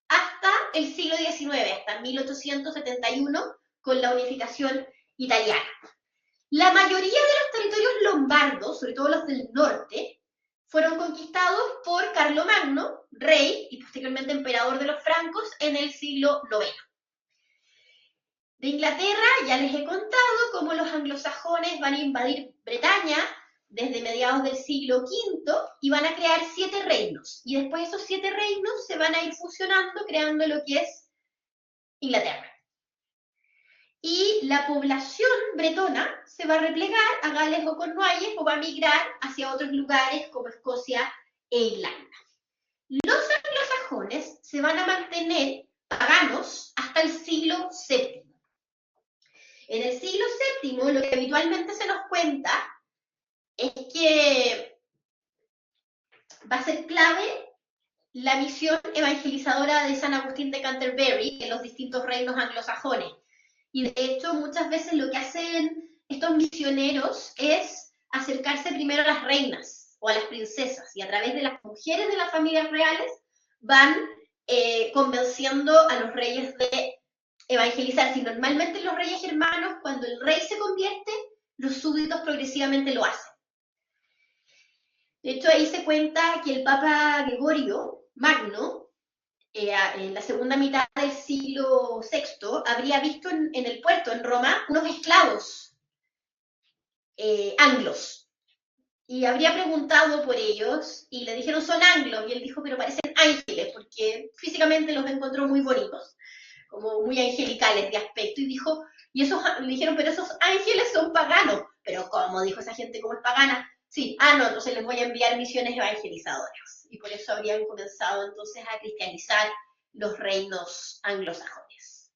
S1: hasta el siglo XIX, hasta 1871, con la unificación italiana. La mayoría de los territorios lombardos, sobre todo los del norte, fueron conquistados por Carlomagno, rey y posteriormente emperador de los francos, en el siglo IX. De Inglaterra ya les he contado cómo los anglosajones van a invadir Bretaña, desde mediados del siglo V y van a crear 7 reinos. Y después esos 7 reinos se van a ir fusionando, creando lo que es Inglaterra. Y la población bretona se va a replegar a Gales o Cornualles o va a migrar hacia otros lugares como Escocia e Irlanda. Los anglosajones se van a mantener paganos hasta el siglo VII. En el siglo VII lo que habitualmente se nos cuenta es que va a ser clave la misión evangelizadora de San Agustín de Canterbury en los distintos reinos anglosajones. Y de hecho, muchas veces lo que hacen estos misioneros es acercarse primero a las reinas o a las princesas, y a través de las mujeres de las familias reales van convenciendo a los reyes de evangelizar. Si normalmente los reyes germanos, cuando el rey se convierte, los súbditos progresivamente lo hacen. De hecho, ahí se cuenta que el Papa Gregorio Magno, en la segunda mitad del siglo VI, habría visto en el puerto, en Roma, unos esclavos anglos. Y habría preguntado por ellos, y le dijeron, son anglos, y él dijo, pero parecen ángeles, porque físicamente los encontró muy bonitos, como muy angelicales de aspecto, y dijo, y esos, le dijeron, pero esos ángeles son paganos. Pero ¿cómo? Dijo esa gente, ¿cómo es pagana? Sí, no, entonces les voy a enviar misiones evangelizadoras. Y por eso habrían comenzado entonces a cristianizar los reinos anglosajones.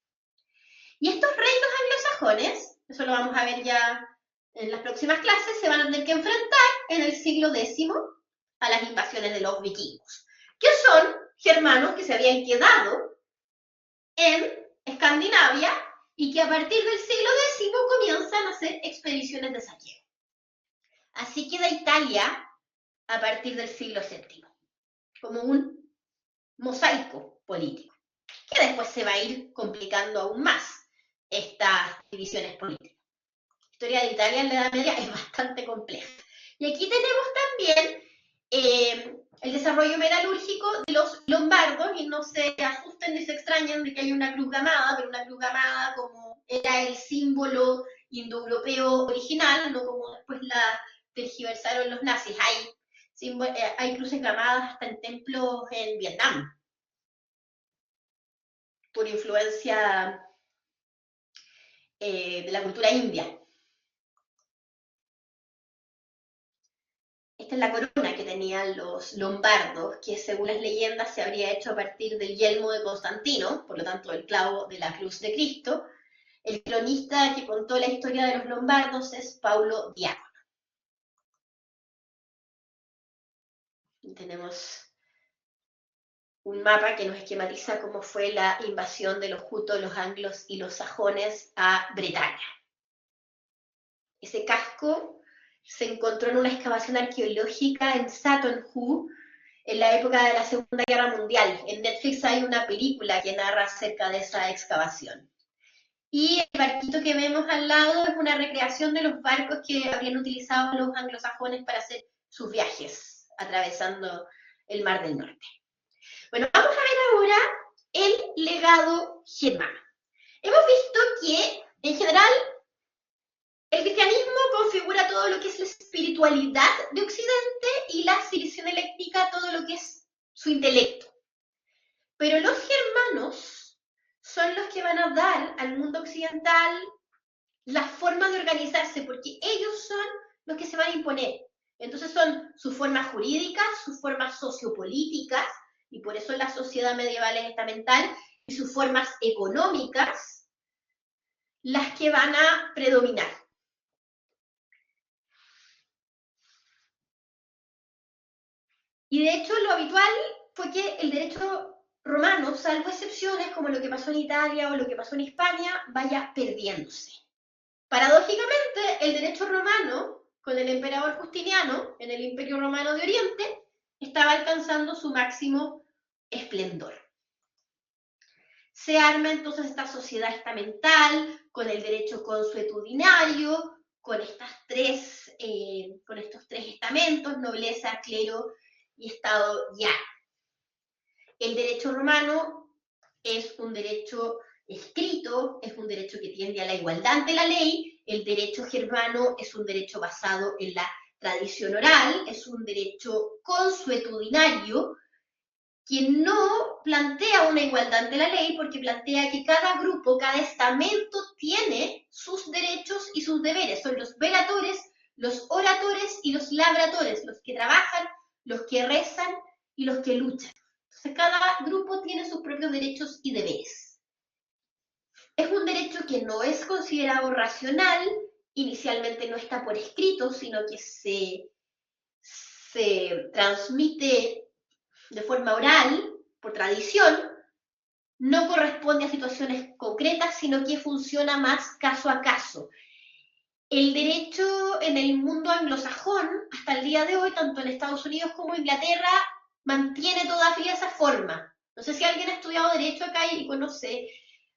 S1: Y estos reinos anglosajones, eso lo vamos a ver ya en las próximas clases, se van a tener que enfrentar en el siglo X a las invasiones de los vikingos, que son germanos que se habían quedado en Escandinavia y que a partir del siglo X comienzan a hacer expediciones de saqueo. Así queda Italia a partir del siglo VII, como un mosaico político, que después se va a ir complicando aún más estas divisiones políticas. La historia de Italia en la Edad Media es bastante compleja. Y aquí tenemos también el desarrollo metalúrgico de los lombardos, y no se asusten ni se extrañen de que hay una cruz gamada, pero una cruz gamada como era el símbolo indoeuropeo original, no como después la tergiversaron los nazis. Hay cruces gamadas hasta en templos en Vietnam, por influencia de la cultura india. Esta es la corona que tenían los lombardos, que según las leyendas se habría hecho a partir del yelmo de Constantino, por lo tanto el clavo de la cruz de Cristo. El cronista que contó la historia de los lombardos es Paulo Diácono. Y tenemos un mapa que nos esquematiza cómo fue la invasión de los jutos, los anglos y los sajones a Bretaña. Ese casco se encontró en una excavación arqueológica en Sutton Hoo en la época de la Segunda Guerra Mundial. En Netflix hay una película que narra acerca de esa excavación. Y el barquito que vemos al lado es una recreación de los barcos que habían utilizado los anglosajones para hacer sus viajes, atravesando el Mar del Norte. Bueno, vamos a ver ahora el legado germano. Hemos visto que, en general, el cristianismo configura todo lo que es la espiritualidad de Occidente y la civilización helénica todo lo que es su intelecto. Pero los germanos son los que van a dar al mundo occidental la forma de organizarse, porque ellos son los que se van a imponer. Entonces son sus formas jurídicas, sus formas sociopolíticas, y por eso la sociedad medieval es estamental, y sus formas económicas, las que van a predominar. Y de hecho lo habitual fue que el derecho romano, salvo excepciones como lo que pasó en Italia o lo que pasó en Hispania, vaya perdiéndose. Paradójicamente, el derecho romano, con el emperador Justiniano, en el Imperio Romano de Oriente, estaba alcanzando su máximo esplendor. Se arma entonces esta sociedad estamental, con el derecho consuetudinario, con estos tres estamentos, nobleza, clero y Estado llano. El derecho romano es un derecho escrito, es un derecho que tiende a la igualdad ante la ley. El derecho germano es un derecho basado en la tradición oral, es un derecho consuetudinario que no plantea una igualdad ante la ley porque plantea que cada grupo, cada estamento tiene sus derechos y sus deberes. Son los velatores, los oratores y los labradores, los que trabajan, los que rezan y los que luchan. Entonces cada grupo tiene sus propios derechos y deberes. Es un derecho que no es considerado racional, inicialmente no está por escrito, sino que se transmite de forma oral, por tradición, no corresponde a situaciones concretas, sino que funciona más caso a caso. El derecho en el mundo anglosajón, hasta el día de hoy, tanto en Estados Unidos como en Inglaterra, mantiene todavía esa forma. No sé si alguien ha estudiado derecho acá y conoce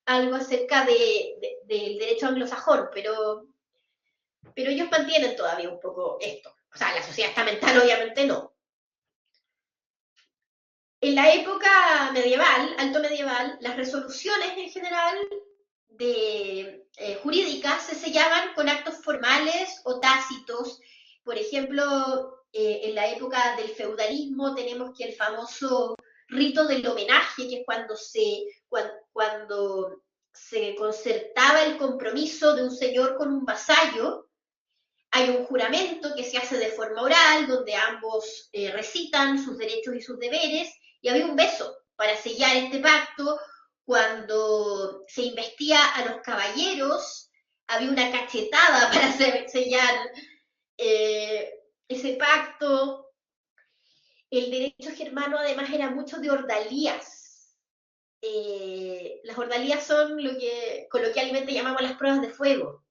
S1: algo acerca del derecho anglosajón, pero ellos mantienen todavía un poco esto. O sea, la sociedad estamental obviamente no. En la época medieval, alto medieval, las resoluciones en general jurídicas se sellaban con actos formales o tácitos. Por ejemplo, en la época del feudalismo tenemos que el famoso rito del homenaje, que es cuando se concertaba el compromiso de un señor con un vasallo. Hay un juramento que se hace de forma oral, donde ambos recitan sus derechos y sus deberes, y había un beso para sellar este pacto. Cuando se investía a los caballeros, había una cachetada para sellar ese pacto. El derecho germano además era mucho de ordalías. Las ordalías son lo que coloquialmente llamamos las pruebas de fuego.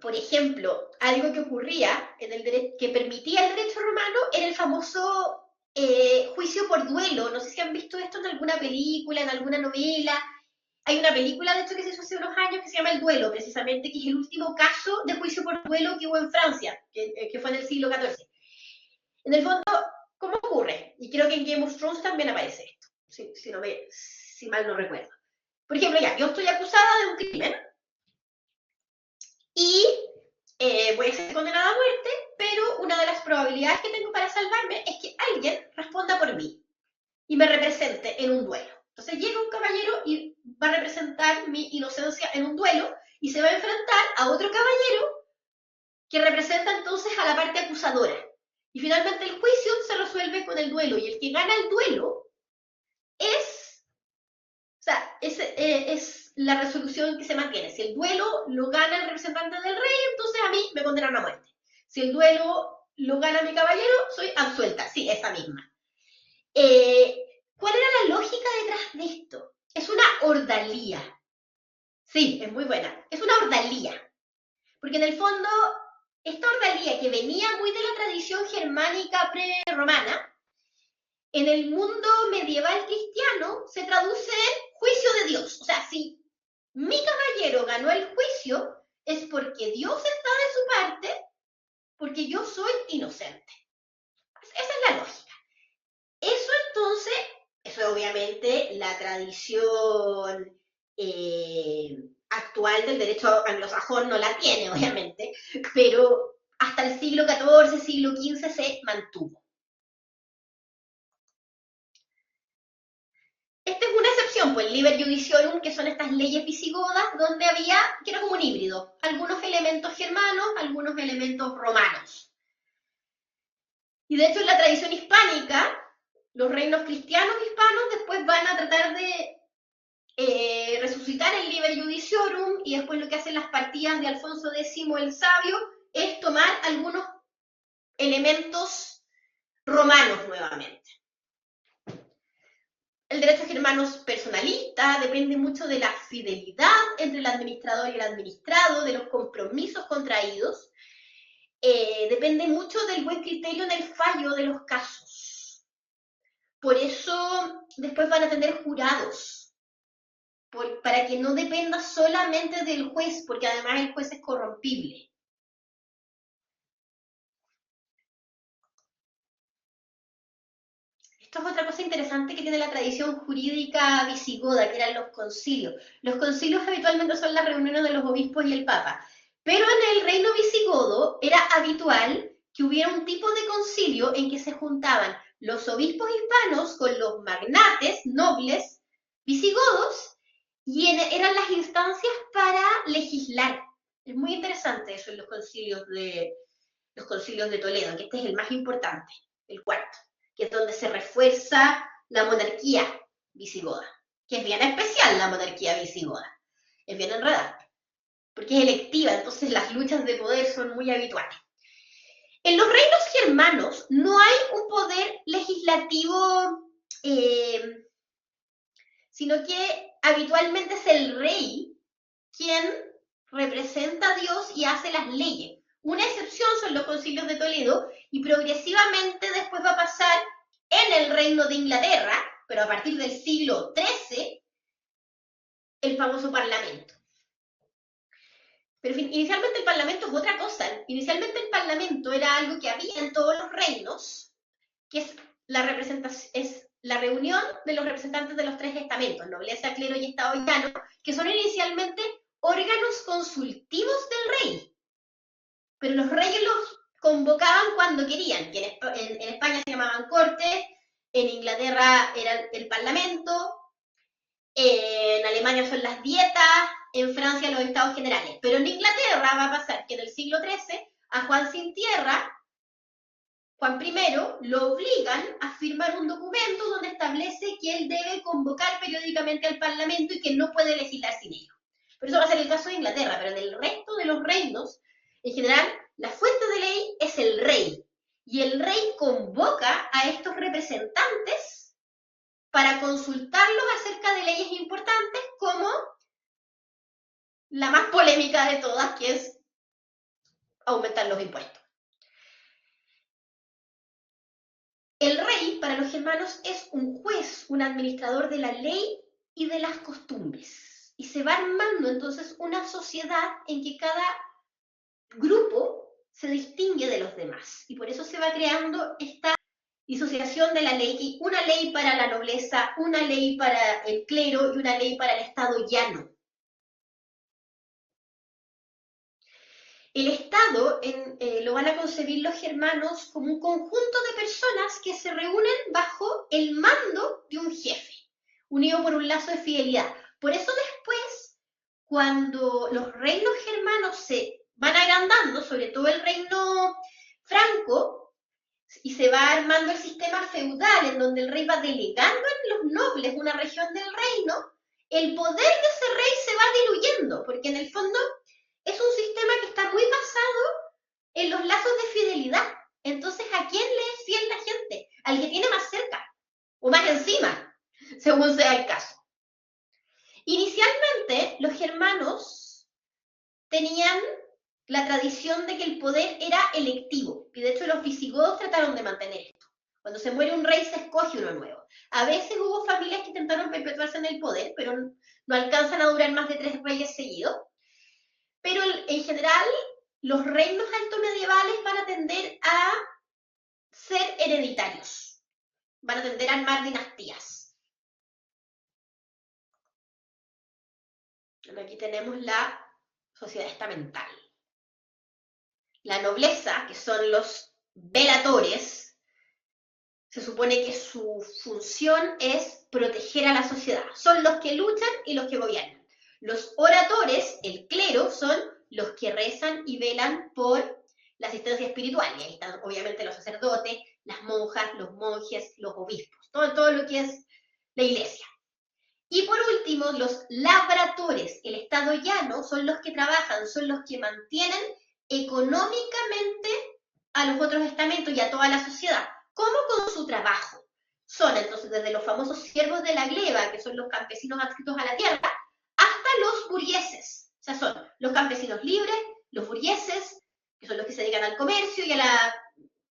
S1: Por ejemplo, algo que ocurría que permitía el derecho romano era el famoso juicio por duelo. No sé si han visto esto en alguna película, en alguna novela. Hay una película, de hecho, que se hizo hace unos años que se llama El Duelo, precisamente, que es el último caso de juicio por duelo que hubo en Francia, que fue en el siglo XIV. En el fondo, ¿cómo ocurre? Y creo que en Game of Thrones también aparece esto, si mal no recuerdo. Por ejemplo, yo estoy acusada de un crimen, y voy a ser condenada a muerte, pero una de las probabilidades que tengo para salvarme es que alguien responda por mí y me represente en un duelo. Entonces llega un caballero y va a representar mi inocencia en un duelo y se va a enfrentar a otro caballero que representa entonces a la parte acusadora. Y finalmente el juicio se resuelve con el duelo, y el que gana el duelo es la resolución que se mantiene. Si el duelo lo gana el representante del rey, entonces a mí me condenan a muerte. Si el duelo lo gana mi caballero, soy absuelta. Sí, esa misma. ¿Cuál era la lógica detrás de esto? Es una ordalía. Sí, es muy buena. Es una ordalía. Porque en el fondo, esta ordalía que venía muy de la tradición germánica pre-romana, en el mundo medieval cristiano se traduce en juicio de Dios. O sea, si mi caballero ganó el juicio, es porque Dios está de su parte, porque yo soy inocente. Esa es la lógica. Eso entonces, eso obviamente la tradición actual del derecho anglosajón no la tiene, obviamente, pero hasta el siglo XIV, siglo XV se mantuvo. Esta es una excepción, pues el Liber Judiciorum, que son estas leyes visigodas, donde que era como un híbrido, algunos elementos germanos, algunos elementos romanos. Y de hecho en la tradición hispánica, los reinos cristianos hispanos después van a tratar de resucitar el Liber Judiciorum, y después lo que hacen las partidas de Alfonso X el Sabio es tomar algunos elementos romanos nuevamente. El derecho germano es personalista, depende mucho de la fidelidad entre el administrador y el administrado, de los compromisos contraídos. Depende mucho del buen criterio en el fallo de los casos. Por eso después van a tener jurados, para que no dependa solamente del juez, porque además el juez es corrompible. Esto es otra cosa interesante que tiene la tradición jurídica visigoda, que eran los concilios. Los concilios habitualmente son las reuniones de los obispos y el papa, Pero en el reino visigodo era habitual que hubiera un tipo de concilio en que se juntaban los obispos hispanos con los magnates nobles visigodos y eran las instancias para legislar. Es muy interesante eso en los concilios de Toledo, que este es el más importante, el cuarto, que es donde se refuerza la monarquía visigoda, que es bien especial la monarquía visigoda, es bien enredada, porque es electiva, entonces las luchas de poder son muy habituales. En los reinos germanos no hay un poder legislativo, sino que habitualmente es el rey quien representa a Dios y hace las leyes. Una excepción son los concilios de Toledo y progresivamente después va a pasar en el reino de Inglaterra, pero a partir del siglo XIII, el famoso Parlamento. Pero inicialmente el Parlamento es otra cosa. Inicialmente el Parlamento era algo que había en todos los reinos, que es la reunión de los representantes de los tres estamentos, nobleza, clero y estado llano, que son inicialmente órganos consultivos del rey. Pero los reyes los convocaban cuando querían, que en España se llamaban cortes, en Inglaterra era el Parlamento, en Alemania son las dietas, en Francia los estados generales. Pero en Inglaterra va a pasar que en el siglo XIII a Juan Sin Tierra, Juan I, lo obligan a firmar un documento donde establece que él debe convocar periódicamente al Parlamento y que no puede legislar sin ello. Pero eso va a ser el caso de Inglaterra, pero en el resto de los reinos, en general, la fuente de ley es el rey. Y el rey convoca a estos representantes para consultarlos acerca de leyes importantes, como la más polémica de todas, que es aumentar los impuestos. El rey, para los germanos, es un juez, un administrador de la ley y de las costumbres. Y se va armando entonces una sociedad en que cada grupo se distingue de los demás. Y por eso se va creando esta disociación de la ley, una ley para la nobleza, una ley para el clero y una ley para el estado llano. El Estado lo van a concebir los germanos como un conjunto de personas que se reúnen bajo el mando de un jefe, unido por un lazo de fidelidad. Por eso después, cuando los reinos germanos se van agrandando, sobre todo el reino franco, y se va armando el sistema feudal, en donde el rey va delegando en los nobles una región del reino, el poder de ese rey se va diluyendo, porque en el fondo es un sistema que está muy basado en los lazos de fidelidad. Entonces, ¿a quién le es fiel la gente? Al que tiene más cerca o más encima, según sea el caso. Inicialmente, los germanos tenían la tradición de que el poder era electivo, y de hecho los visigodos trataron de mantener esto. Cuando se muere un rey se escoge uno nuevo. A veces hubo familias que intentaron perpetuarse en el poder, pero no alcanzan a durar más de 3 reyes seguidos. Pero en general, los reinos altomedievales van a tender a ser hereditarios, van a tender a armar dinastías. Aquí tenemos la sociedad estamental. La nobleza, que son los velatores, se supone que su función es proteger a la sociedad. Son los que luchan y los que gobiernan. Los oradores, el clero, son los que rezan y velan por la asistencia espiritual. Y ahí están obviamente los sacerdotes, las monjas, los monjes, los obispos, todo lo que es la iglesia. Y por último, los labradores, el estado llano, son los que trabajan, son los que mantienen económicamente a los otros estamentos y a toda la sociedad. ¿Cómo? Con su trabajo. Son entonces desde los famosos siervos de la gleba, que son los campesinos adscritos a la tierra, hasta los burgueses. O sea, son los campesinos libres, los burgueses, que son los que se dedican al comercio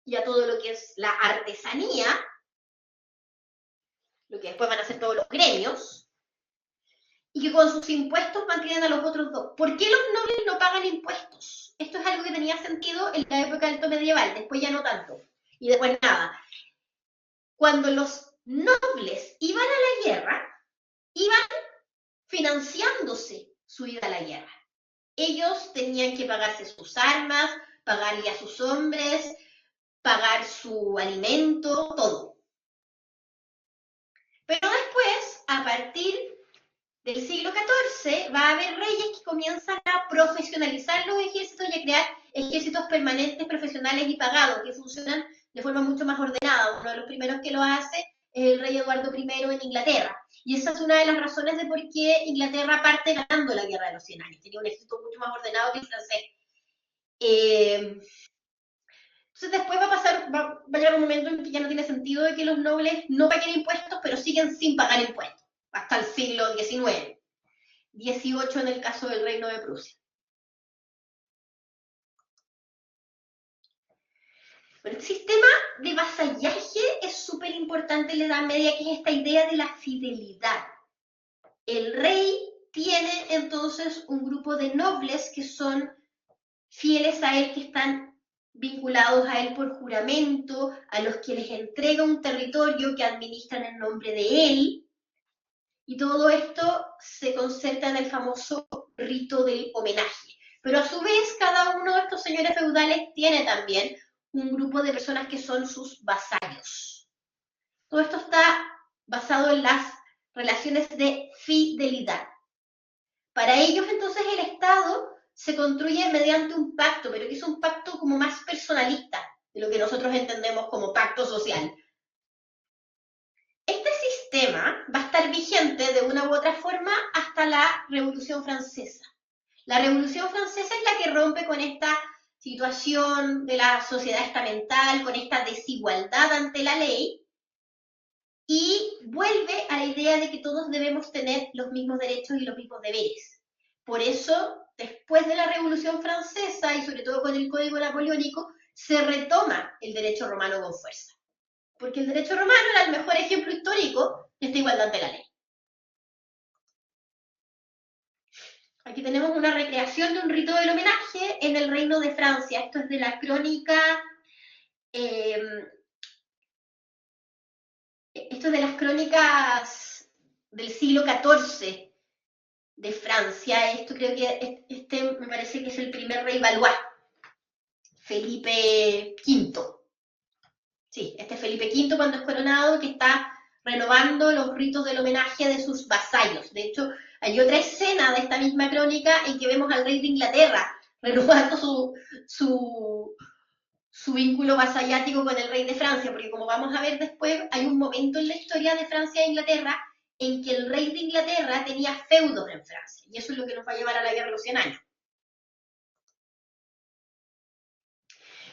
S1: y a todo lo que es la artesanía, lo que después van a ser todos los gremios, y que con sus impuestos mantienen a los otros dos. ¿Por qué los nobles no pagan impuestos? Esto es algo que tenía sentido en la época alto medieval, después ya no tanto, y después nada. Cuando los nobles iban a la guerra, iban financiándose su ida a la guerra. ellos tenían que pagarse sus armas, pagarle a sus hombres, pagar su alimento, todo. Pero después, a partir del siglo XIV, va a haber reyes que comienzan a profesionalizar los ejércitos y a crear ejércitos permanentes, profesionales y pagados, que funcionan de forma mucho más ordenada. Uno de los primeros que lo hace es el rey Eduardo I en Inglaterra. Y esa es una de las razones de por qué Inglaterra parte ganando la Guerra de los 100 años. Tenía un ejército mucho más ordenado que el francés. Entonces después va a llegar un momento en que ya no tiene sentido de que los nobles no paguen impuestos, pero siguen sin pagar impuestos, hasta el siglo XIX, XVIII en el caso del Reino de Prusia. Bueno, este sistema de vasallaje es súper importante en la Edad Media, que es esta idea de la fidelidad. El rey tiene entonces un grupo de nobles que son fieles a él, que están vinculados a él por juramento, a los que les entrega un territorio que administran en nombre de él, y todo esto se concentra en el famoso rito del homenaje. Pero a su vez, cada uno de estos señores feudales tiene también un grupo de personas que son sus vasallos. Todo esto está basado en las relaciones de fidelidad. Para ellos, entonces, el Estado se construye mediante un pacto, pero que es un pacto como más personalista de lo que nosotros entendemos como pacto social. Este sistema va a estar vigente de una u otra forma hasta la Revolución Francesa. La Revolución Francesa es la que rompe con esta situación de la sociedad estamental, con esta desigualdad ante la ley, y vuelve a la idea de que todos debemos tener los mismos derechos y los mismos deberes. Por eso, después de la Revolución Francesa, y sobre todo con el Código Napoleónico, se retoma el derecho romano con fuerza. Porque el derecho romano era el mejor ejemplo histórico de esta igualdad ante la ley. Aquí tenemos una recreación de un rito del homenaje en el Reino de Francia. Esto es de la crónica, esto es de las crónicas del siglo XIV de Francia. Esto creo que me parece que es el primer rey Valois, Felipe V. Sí, este es Felipe V cuando es coronado, que está renovando los ritos del homenaje de sus vasallos. De hecho, hay otra escena de esta misma crónica en que vemos al rey de Inglaterra renovando su vínculo vasallático con el rey de Francia, porque como vamos a ver después, hay un momento en la historia de Francia e Inglaterra en que el rey de Inglaterra tenía feudos en Francia, y eso es lo que nos va a llevar a la Guerra de los 100 años.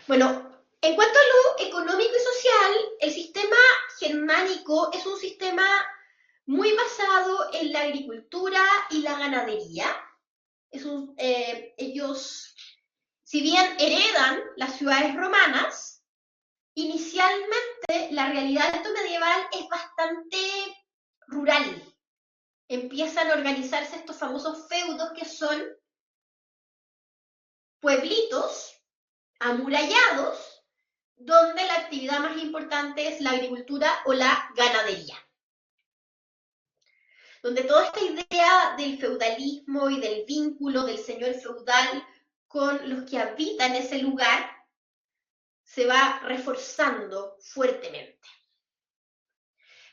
S1: Bueno, en cuanto a lo económico y social, el sistema germánico es un sistema muy basado en la agricultura y la ganadería. Ellos, si bien heredan las ciudades romanas, inicialmente la realidad alto medieval es bastante rural. Empiezan a organizarse estos famosos feudos, que son pueblitos amurallados, donde la actividad más importante es la agricultura o la ganadería. Donde toda esta idea del feudalismo y del vínculo del señor feudal con los que habitan ese lugar se va reforzando fuertemente.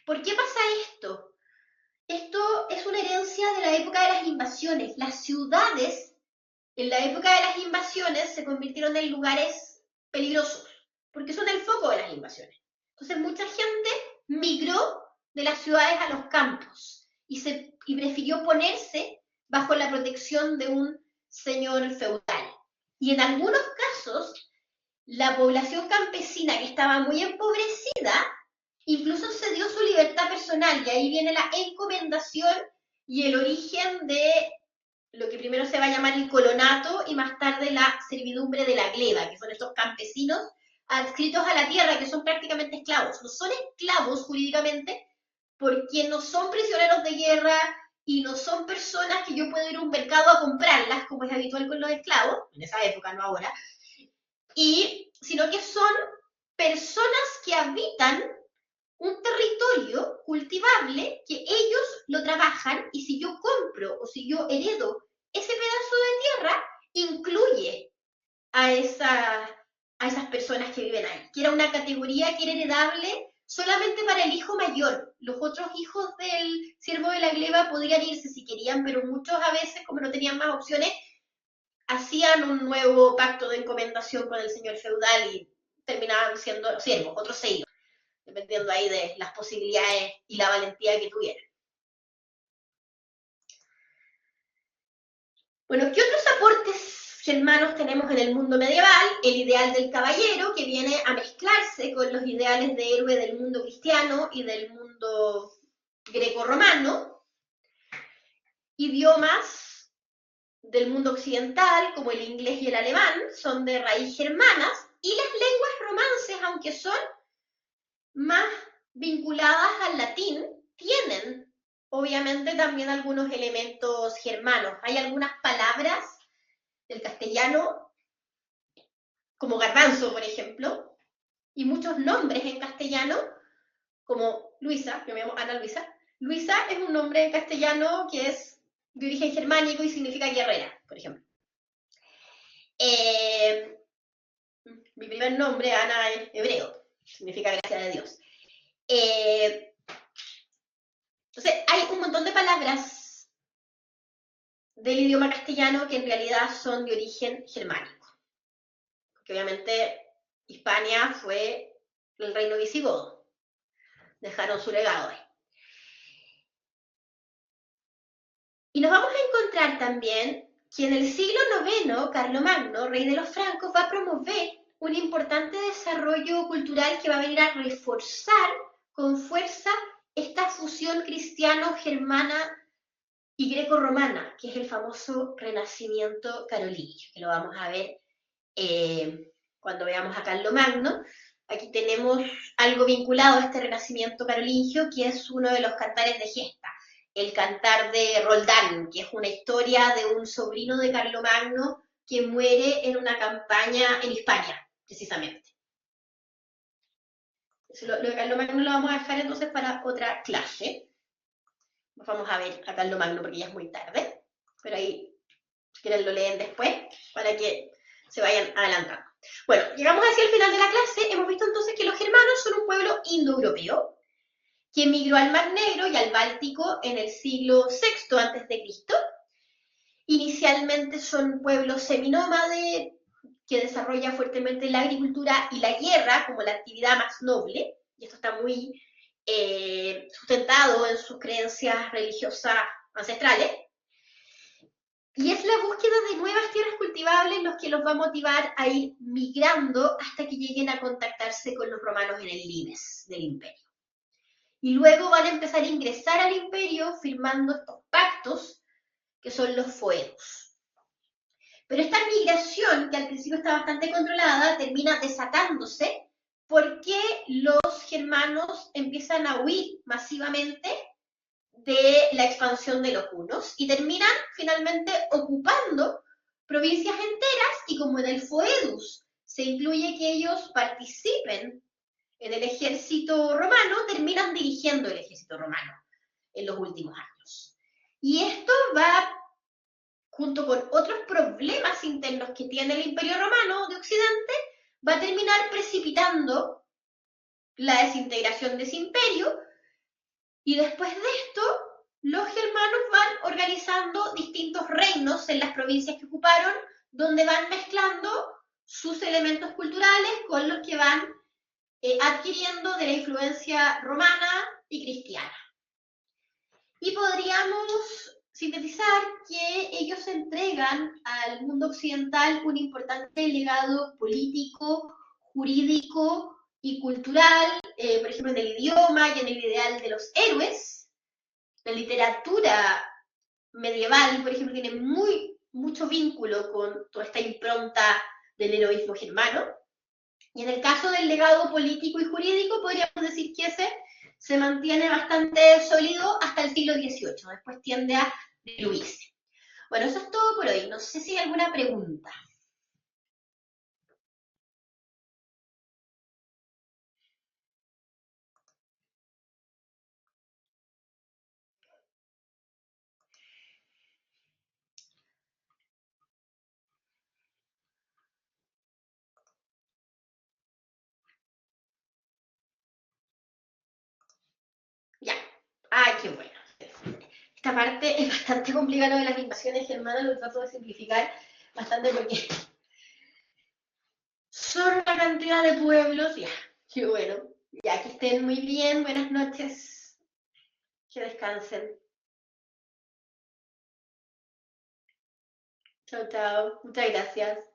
S1: ¿Por qué pasa esto? Esto es una herencia de la época de las invasiones. Las ciudades, en la época de las invasiones, se convirtieron en lugares peligrosos, porque son el foco de las invasiones. Entonces mucha gente migró de las ciudades a los campos y prefirió ponerse bajo la protección de un señor feudal. Y en algunos casos, la población campesina, que estaba muy empobrecida, incluso cedió su libertad personal, y ahí viene la encomendación y el origen de lo que primero se va a llamar el colonato y más tarde la servidumbre de la gleba, que son estos campesinos adscritos a la tierra, que son prácticamente esclavos. No son esclavos jurídicamente porque no son prisioneros de guerra y no son personas que yo puedo ir a un mercado a comprarlas, como es habitual con los esclavos, en esa época, no ahora, sino que son personas que habitan un territorio cultivable, que ellos lo trabajan, y si yo compro o si yo heredo ese pedazo de tierra incluye a esas personas que viven ahí, que era una categoría que era heredable solamente para el hijo mayor. Los otros hijos del siervo de la gleba podían irse si querían, pero muchos a veces, como no tenían más opciones, hacían un nuevo pacto de encomendación con el señor feudal y terminaban siendo siervos, otros se iban, dependiendo ahí de las posibilidades y la valentía que tuvieran. Bueno, ¿qué otros aportes germanos tenemos en el mundo medieval? El ideal del caballero, que viene a mezclarse con los ideales de héroe del mundo cristiano y del mundo greco-romano. Idiomas del mundo occidental, como el inglés y el alemán, son de raíz germanas, y las lenguas romances, aunque son más vinculadas al latín, tienen obviamente también algunos elementos germanos. Hay algunas palabras del castellano, como garbanzo, por ejemplo, y muchos nombres en castellano, como Luisa, yo me llamo Ana Luisa. Luisa es un nombre en castellano que es de origen germánico y significa guerrera, por ejemplo. Mi primer nombre, Ana, es hebreo, significa gracia de Dios. Entonces, hay un montón de palabras del idioma castellano que en realidad son de origen germánico. Porque obviamente Hispania fue el reino visigodo. Dejaron su legado ahí. Y nos vamos a encontrar también que en el siglo IX, Carlomagno, rey de los francos, va a promover un importante desarrollo cultural que va a venir a reforzar con fuerza esta fusión cristiano-germana y greco-romana, que es el famoso Renacimiento carolingio, que lo vamos a ver cuando veamos a Carlomagno. Aquí tenemos algo vinculado a este Renacimiento carolingio, que es uno de los cantares de gesta, el cantar de Roldán, que es una historia de un sobrino de Carlomagno que muere en una campaña en Hispania, precisamente. Lo de Carlomagno lo vamos a dejar entonces para otra clase. Vamos a ver a Carlomagno porque ya es muy tarde, pero ahí, si quieren, lo leen después para que se vayan adelantando. Bueno, llegamos hacia el final de la clase. Hemos visto entonces que los germanos son un pueblo indoeuropeo que emigró al Mar Negro y al Báltico en el siglo VI a.C. Inicialmente son pueblos seminómade que desarrolla fuertemente la agricultura y la guerra como la actividad más noble, y esto está muy sustentado en sus creencias religiosas ancestrales. Y es la búsqueda de nuevas tierras cultivables los que los va a motivar a ir migrando hasta que lleguen a contactarse con los romanos en el limes del imperio. Y luego van a empezar a ingresar al imperio firmando estos pactos que son los foedos. Pero esta migración, que al principio está bastante controlada, termina desatándose porque los germanos empiezan a huir masivamente de la expansión de los hunos y terminan finalmente ocupando provincias enteras, y como en el Foedus se incluye que ellos participen en el ejército romano, terminan dirigiendo el ejército romano en los últimos años. Y esto va, junto con otros problemas internos que tiene el Imperio Romano de Occidente, va a terminar precipitando la desintegración de ese imperio, y después de esto los germanos van organizando distintos reinos en las provincias que ocuparon, donde van mezclando sus elementos culturales con los que van adquiriendo de la influencia romana y cristiana. Y podríamos sintetizar que ellos entregan al mundo occidental un importante legado político, jurídico y cultural, por ejemplo, en el idioma y en el ideal de los héroes. La literatura medieval, por ejemplo, tiene mucho vínculo con toda esta impronta del heroísmo germano. Y en el caso del legado político y jurídico, podríamos decir que ese se mantiene bastante sólido hasta el siglo XVIII. Después tiende a diluirse. Bueno, eso es todo por hoy. No sé si hay alguna pregunta. Ay, qué bueno. Esta parte es bastante complicada de las invasiones germanas, lo trato de simplificar bastante porque son una cantidad de pueblos, ya, qué bueno. Ya, que estén muy bien, buenas noches, que descansen. Chao, chao, muchas gracias.